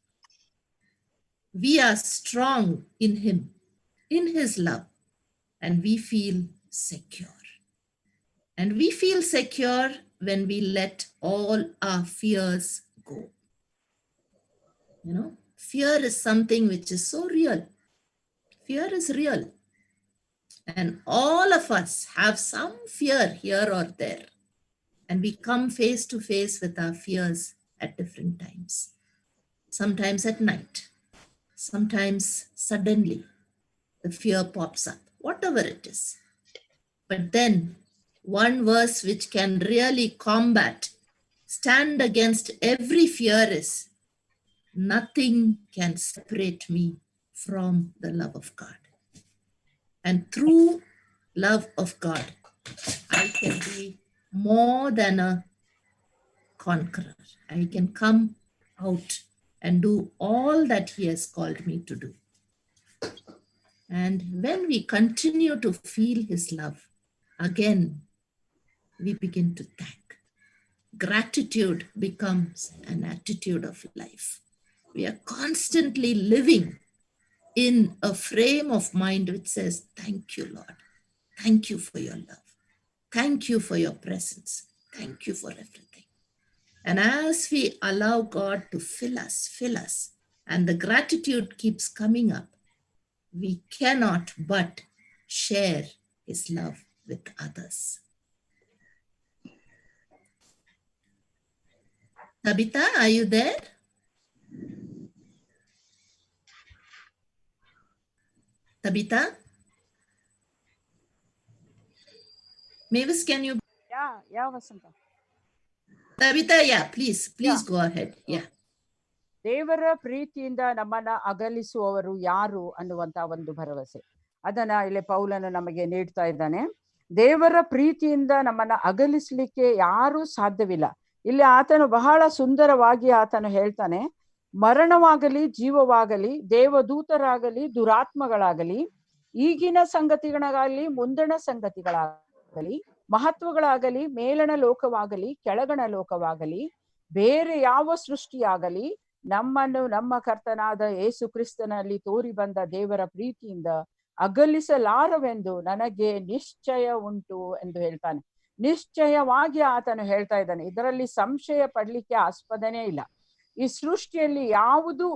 We are strong in him. in his love, and we feel secure. And we feel secure when we let all our fears go. You know, fear is something which is so real. Fear is real. And all of us have some fear here or there. And we come face to face with our fears at different times. Sometimes at night, sometimes suddenly the fear pops up, whatever it is. But then one verse which can really combat, stand against every fear is, nothing can separate me from the love of God. And through love of God, I can be more than a conqueror. I can come out and do all that he has called me to do. And when we continue to feel his love, again, we begin to thank. Gratitude becomes an attitude of life. We are constantly living in a frame of mind which says, thank you, Lord. Thank you for your love. Thank you for your presence. Thank you for everything. And as we allow God to fill us, and the gratitude keeps coming up, we cannot but share his love with others. Tabitha, are you there? Tabitha? Mavis, can you? Yeah, Vasanta. Tabitha, yeah, please Yeah. go ahead. Yeah. ದೇವರ ಪ್ರೀತಿಯಿಂದ ನಮ್ಮನ್ನ ಅಗಲಿಸುವವರು ಯಾರು ಅನ್ನುವಂತ ಒಂದು ಭರವಸೆ ಅದನ್ನ ಇಲ್ಲಿ ಪೌಲನು ನಮಗೆ ನೀಡ್ತಾ ಇದ್ದಾನೆ. ದೇವರ ಪ್ರೀತಿಯಿಂದ ನಮ್ಮನ್ನ ಅಗಲಿಸ್ಲಿಕ್ಕೆ ಯಾರೂ ಸಾಧ್ಯವಿಲ್ಲ. ಇಲ್ಲಿ ಆತನು ಬಹಳ ಸುಂದರವಾಗಿ ಆತನು ಹೇಳ್ತಾನೆ, ಮರಣವಾಗಲಿ ಜೀವವಾಗಲಿ, ದೇವದೂತರಾಗಲಿ ದುರಾತ್ಮಗಳಾಗಲಿ, ಈಗಿನ ಸಂಗತಿಗಳಾಗಲಿ ಮುಂದಣ ಸಂಗತಿಗಳಾಗಲಿ, ಮಹತ್ವಗಳಾಗಲಿ, ಮೇಲಣ ಲೋಕವಾಗಲಿ ಕೆಳಗಣ ಲೋಕವಾಗಲಿ, ಬೇರೆ ಯಾವ ಸೃಷ್ಟಿಯಾಗಲಿ, ನಮ್ಮನ್ನು ನಮ್ಮ ಕರ್ತನಾದ ಯೇಸು ಕ್ರಿಸ್ತನಲ್ಲಿ ತೋರಿ ಬಂದ ದೇವರ ಪ್ರೀತಿಯಿಂದ ಅಗಲಿಸಲಾರವೆಂದು ನನಗೆ ನಿಶ್ಚಯ ಉಂಟು ಎಂದು ಹೇಳ್ತಾನೆ. ನಿಶ್ಚಯವಾಗಿ ಆತನು ಹೇಳ್ತಾ ಇದ್ದಾನೆ. ಇದರಲ್ಲಿ ಸಂಶಯ ಪಡ್ಲಿಕ್ಕೆ ಆಸ್ಪದನೇ ಇಲ್ಲ. ಈ ಸೃಷ್ಟಿಯಲ್ಲಿ ಯಾವುದು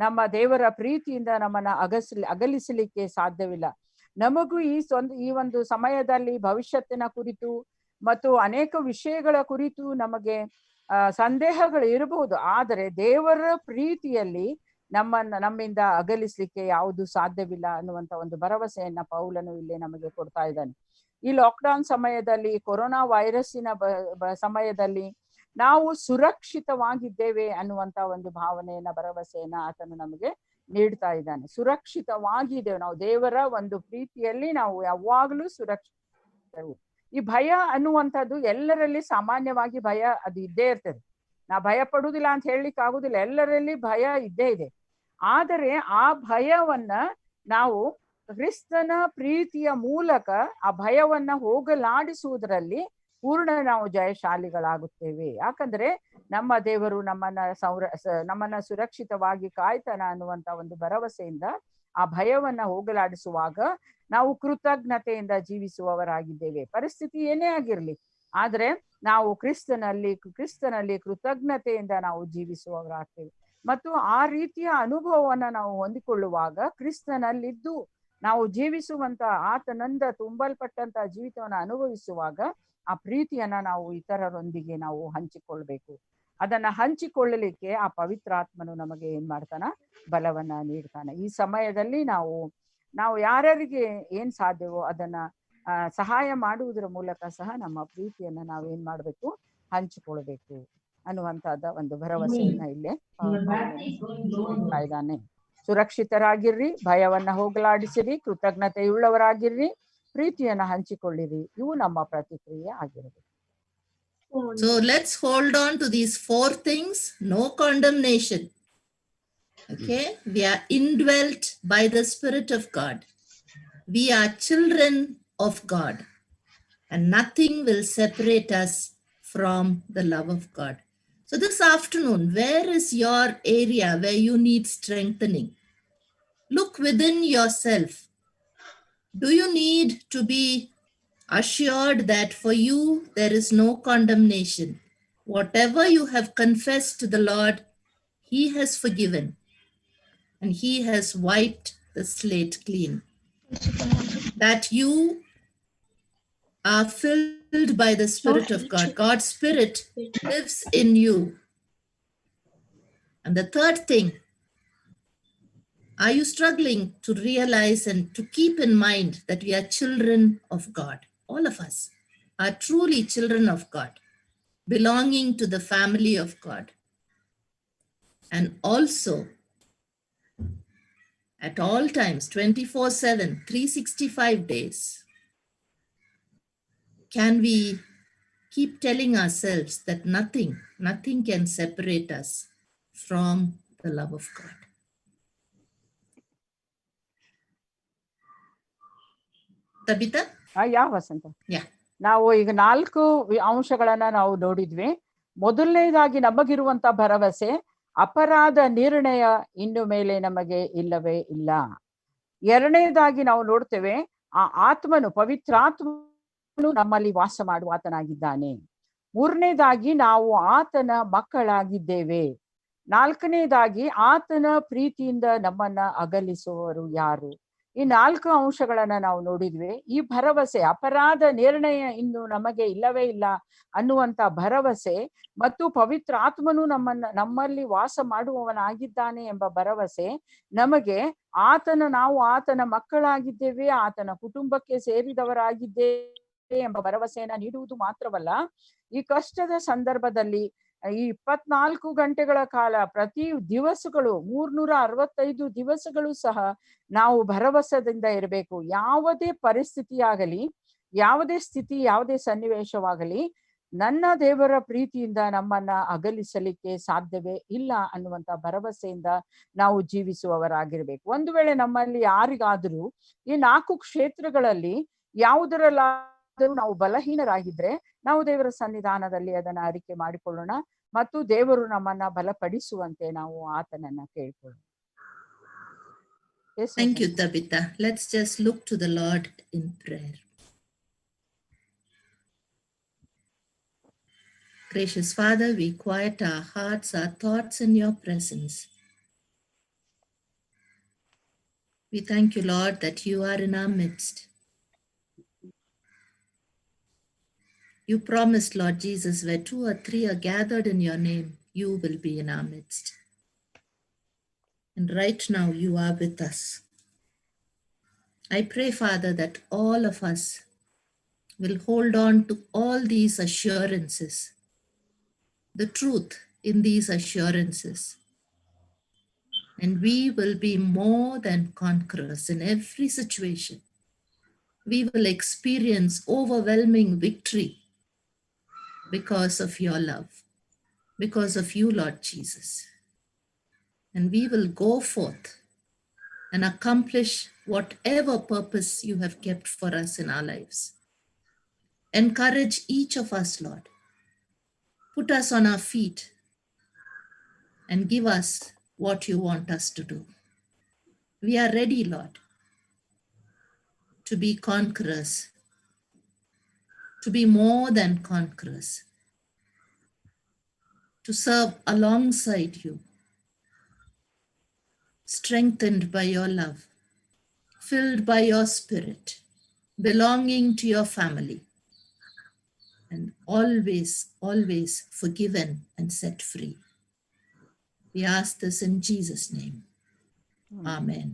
ನಮ್ಮ ದೇವರ ಪ್ರೀತಿಯಿಂದ ನಮ್ಮನ್ನ ಅಗಲಿಸಲಿಕ್ಕೆ ಸಾಧ್ಯವಿಲ್ಲ. ನಮಗೂ ಈ ಒಂದು ಸಮಯದಲ್ಲಿ ಭವಿಷ್ಯತ್ತಿನ ಕುರಿತು ಮತ್ತು ಅನೇಕ ವಿಷಯಗಳ ಕುರಿತು ನಮಗೆ ಸಂದೇಹಗಳು ಇರಬಹುದು. ಆದರೆ ದೇವರ ಪ್ರೀತಿಯಲ್ಲಿ ನಮ್ಮಿಂದ ಅಗಲಿಸ್ಲಿಕ್ಕೆ ಯಾವುದು ಸಾಧ್ಯವಿಲ್ಲ ಅನ್ನುವಂತ ಒಂದು ಭರವಸೆಯನ್ನ ಪೌಲನು ಇಲ್ಲಿ ನಮಗೆ ಕೊಡ್ತಾ ಇದ್ದಾನೆ. ಈ ಲಾಕ್ಡೌನ್ ಸಮಯದಲ್ಲಿ, ಕೊರೋನಾ ವೈರಸ್ಸಿನ ಸಮಯದಲ್ಲಿ ನಾವು ಸುರಕ್ಷಿತವಾಗಿದ್ದೇವೆ ಅನ್ನುವಂತ ಒಂದು ಭಾವನೆಯನ್ನ, ಭರವಸೆಯನ್ನ ಆತನು ನಮಗೆ ನೀಡ್ತಾ ಇದ್ದಾನೆ. ಸುರಕ್ಷಿತವಾಗಿದ್ದೇವೆ ನಾವು ದೇವರ ಒಂದು ಪ್ರೀತಿಯಲ್ಲಿ, ನಾವು ಯಾವಾಗಲೂ ಸುರಕ್ಷಿತರು. ಈ ಭಯ ಅನ್ನುವಂಥದ್ದು ಎಲ್ಲರಲ್ಲಿ ಸಾಮಾನ್ಯವಾಗಿ ಭಯ ಅದು ಇದ್ದೇ ಇರ್ತದೆ. ನಾ ಭಯ ಪಡುವುದಿಲ್ಲ ಅಂತ ಹೇಳಲಿಕ್ಕೆ ಆಗುದಿಲ್ಲ, ಎಲ್ಲರಲ್ಲಿ ಭಯ ಇದ್ದೇ ಇದೆ. ಆದರೆ ಆ ಭಯವನ್ನ ನಾವು ಕ್ರಿಸ್ತನ ಪ್ರೀತಿಯ ಮೂಲಕ ಆ ಭಯವನ್ನ ಹೋಗಲಾಡಿಸುವುದರಲ್ಲಿ ಪೂರ್ಣ ನಾವು ಜಯಶಾಲಿಗಳಾಗುತ್ತೇವೆ. ಯಾಕಂದ್ರೆ ನಮ್ಮ ದೇವರು ನಮ್ಮನ್ನ ಸುರಕ್ಷಿತವಾಗಿ ಕಾಯ್ತಾನ ಅನ್ನುವಂತ ಒಂದು ಭರವಸೆಯಿಂದ ಆ ಭಯವನ್ನ ಹೋಗಲಾಡಿಸುವಾಗ ನಾವು ಕೃತಜ್ಞತೆಯಿಂದ ಜೀವಿಸುವವರಾಗಿದ್ದೇವೆ. ಪರಿಸ್ಥಿತಿ ಏನೇ ಆಗಿರ್ಲಿ, ಆದ್ರೆ ನಾವು ಕ್ರಿಸ್ತನಲ್ಲಿ ಕೃತಜ್ಞತೆಯಿಂದ ನಾವು ಜೀವಿಸುವವರಾಗ್ತೇವೆ. ಮತ್ತು ಆ ರೀತಿಯ ಅನುಭವವನ್ನ ನಾವು ಹೊಂದಿಕೊಳ್ಳುವಾಗ ಕ್ರಿಸ್ತನಲ್ಲಿದ್ದು ನಾವು ಜೀವಿಸುವಂತ ಆತನಿಂದ ತುಂಬಲ್ಪಟ್ಟಂತ ಜೀವಿತವನ್ನ ಅನುಭವಿಸುವಾಗ ಆ ಪ್ರೀತಿಯನ್ನ ನಾವು ಇತರರೊಂದಿಗೆ ನಾವು ಹಂಚಿಕೊಳ್ಬೇಕು. ಅದನ್ನ ಹಂಚಿಕೊಳ್ಳಲಿಕ್ಕೆ ಆ ಪವಿತ್ರಾತ್ಮನು ನಮಗೆ ಏನ್ ಮಾಡ್ತಾನ, ಬಲವನ್ನ ನೀಡ್ತಾನೆ. ಈ ಸಮಯದಲ್ಲಿ ನಾವು ಯಾರ್ಯಾರಿಗೆ ಏನ್ ಸಾಧ್ಯವೋ ಅದನ್ನ ಸಹಾಯ ಮಾಡುವುದರ ಮೂಲಕ ಸಹ ನಮ್ಮ ಪ್ರೀತಿಯನ್ನ ನಾವೇನ್ ಮಾಡ್ಬೇಕು, ಹಂಚಿಕೊಳ್ಬೇಕು ಅನ್ನುವಂತದ ಒಂದು ಭರವಸೆಯನ್ನ ಇಲ್ಲೇ ನೀಡ್ತಾ ಇದ್ದಾನೆ. ಸುರಕ್ಷಿತರಾಗಿರ್ರಿ, ಭಯವನ್ನ ಹೋಗಲಾಡಿಸಿರಿ, ಕೃತಜ್ಞತೆಯುಳ್ಳವರಾಗಿರ್ರಿ, ಪ್ರೀತಿಯನ್ನ ಹಂಚಿಕೊಳ್ಳಿರಿ. ಇವು ನಮ್ಮ ಪ್ರತಿಕ್ರಿಯೆ ಆಗಿರಬೇಕು. So let's hold on to these 4 things. No condemnation. Okay, we are indwelt by the Spirit of God. We are children of God, and nothing will separate us from the love of God. So this afternoon, where is your area where you need strengthening? Look within yourself. Do you need to be assured that for you there is no condemnation? Whatever you have confessed to the Lord, He has forgiven, and He has wiped the slate clean. That you are filled by the Spirit of God. God's Spirit lives in you. And the third thing, are you struggling to realize and to keep in mind that we are children of God? All of us are truly children of God, belonging to the family of God. And also, at all times, 24/7, 365 days, can we keep telling ourselves that nothing can separate us from the love of God? Tabitha? ಯಾವ ವಸಂತ? Yeah. ನಾವು ಈಗ 4 ಅಂಶಗಳನ್ನ ನಾವು ನೋಡಿದ್ವಿ. ಮೊದಲನೇದಾಗಿ ನಮಗಿರುವಂತ ಭರವಸೆ, ಅಪರಾಧ ನಿರ್ಣಯ ಇನ್ನು ಮೇಲೆ ನಮಗೆ ಇಲ್ಲವೇ ಇಲ್ಲ. ಎರಡನೇದಾಗಿ ನಾವು ನೋಡ್ತೇವೆ, ಆ ಆತ್ಮನು, ಪವಿತ್ರಾತ್ಮನು ನಮ್ಮಲ್ಲಿ ವಾಸ ಮಾಡುವ ಆತನಾಗಿದ್ದಾನೆ. ಮೂರನೇದಾಗಿ ನಾವು ಆತನ ಮಕ್ಕಳಾಗಿದ್ದೇವೆ. ನಾಲ್ಕನೇದಾಗಿ ಆತನ ಪ್ರೀತಿಯಿಂದ ನಮ್ಮನ್ನ ಅಗಲಿಸುವವರು ಯಾರು? ಈ 4 ಅಂಶಗಳನ್ನ ನಾವು ನೋಡಿದ್ವಿ. ಈ ಭರವಸೆ, ಅಪರಾಧ ನಿರ್ಣಯ ಇನ್ನು ನಮಗೆ ಇಲ್ಲವೇ ಇಲ್ಲ ಅನ್ನುವಂತ ಭರವಸೆ ಮತ್ತು ಪವಿತ್ರ ಆತ್ಮನು ನಮ್ಮಲ್ಲಿ ವಾಸ ಮಾಡುವವನಾಗಿದ್ದಾನೆ ಎಂಬ ಭರವಸೆ ನಮಗೆ ನಾವು ಆತನ ಮಕ್ಕಳಾಗಿದ್ದೇವೆ, ಆತನ ಕುಟುಂಬಕ್ಕೆ ಸೇರಿದವರಾಗಿದ್ದೇವೆ ಎಂಬ ಭರವಸೆಯನ್ನ ನೀಡುವುದು ಮಾತ್ರವಲ್ಲ, ಈ ಕಷ್ಟದ ಸಂದರ್ಭದಲ್ಲಿ ಈ 24 ಗಂಟೆಗಳ ಕಾಲ ಪ್ರತಿ ದಿವಸಗಳು 365 ದಿವಸಗಳು ಸಹ ನಾವು ಭರವಸೆಯಿಂದ ಇರಬೇಕು. ಯಾವುದೇ ಪರಿಸ್ಥಿತಿಯಾಗಲಿ, ಯಾವುದೇ ಸ್ಥಿತಿ, ಯಾವುದೇ ಸನ್ನಿವೇಶವಾಗಲಿ, ನನ್ನ ದೇವರ ಪ್ರೀತಿಯಿಂದ ನಮ್ಮನ್ನ ಅಗಲಿಸಲಿಕ್ಕೆ ಸಾಧ್ಯವೇ ಇಲ್ಲ ಅನ್ನುವಂತ ಭರವಸೆಯಿಂದ ನಾವು ಜೀವಿಸುವವರಾಗಿರ್ಬೇಕು. ಒಂದು ವೇಳೆ ನಮ್ಮಲ್ಲಿ ಯಾರಿಗಾದರೂ ಈ 4 ಕ್ಷೇತ್ರಗಳಲ್ಲಿ ಯಾವುದರಲ್ಲಾದರೂ ನಾವು ಬಲಹೀನರಾಗಿದ್ರೆ, ನಾವು ದೇವರ ಸನ್ನಿಧಾನದಲ್ಲಿ ಅದನ್ನ ಅರಿಕೆ ಮಾಡಿಕೊಳ್ಳೋಣ ಮತ್ತು ದೇವರು ನಮ್ಮನ್ನ ಬಲಪಡಿಸುವಂತೆ ನಾವು ಆತನನ್ನ ಕೇಳ್ಕೊಳ್ಳೋಣ. Thank you, Tabitha. Let's just look to the Lord in prayer. Gracious Father, we quiet our hearts, our thoughts in your presence. We thank you, Lord, that you are in our midst. You promised, Lord Jesus, where 2 or 3 are gathered in your name, you will be in our midst. And right now you are with us. I pray, Father, that all of us will hold on to all these assurances, the truth in these assurances. And we will be more than conquerors in every situation. We will experience overwhelming victory because of your love, because of you, Lord Jesus. And we will go forth and accomplish whatever purpose you have kept for us in our lives. Encourage each of us, Lord. Put us on our feet and give us what you want us to do. We are ready, Lord, to be conquerors, to be more than conquerors, to serve alongside you, strengthened by your love, filled by your Spirit, belonging to your family, and always, always forgiven and set free. We ask this in Jesus' name. Amen.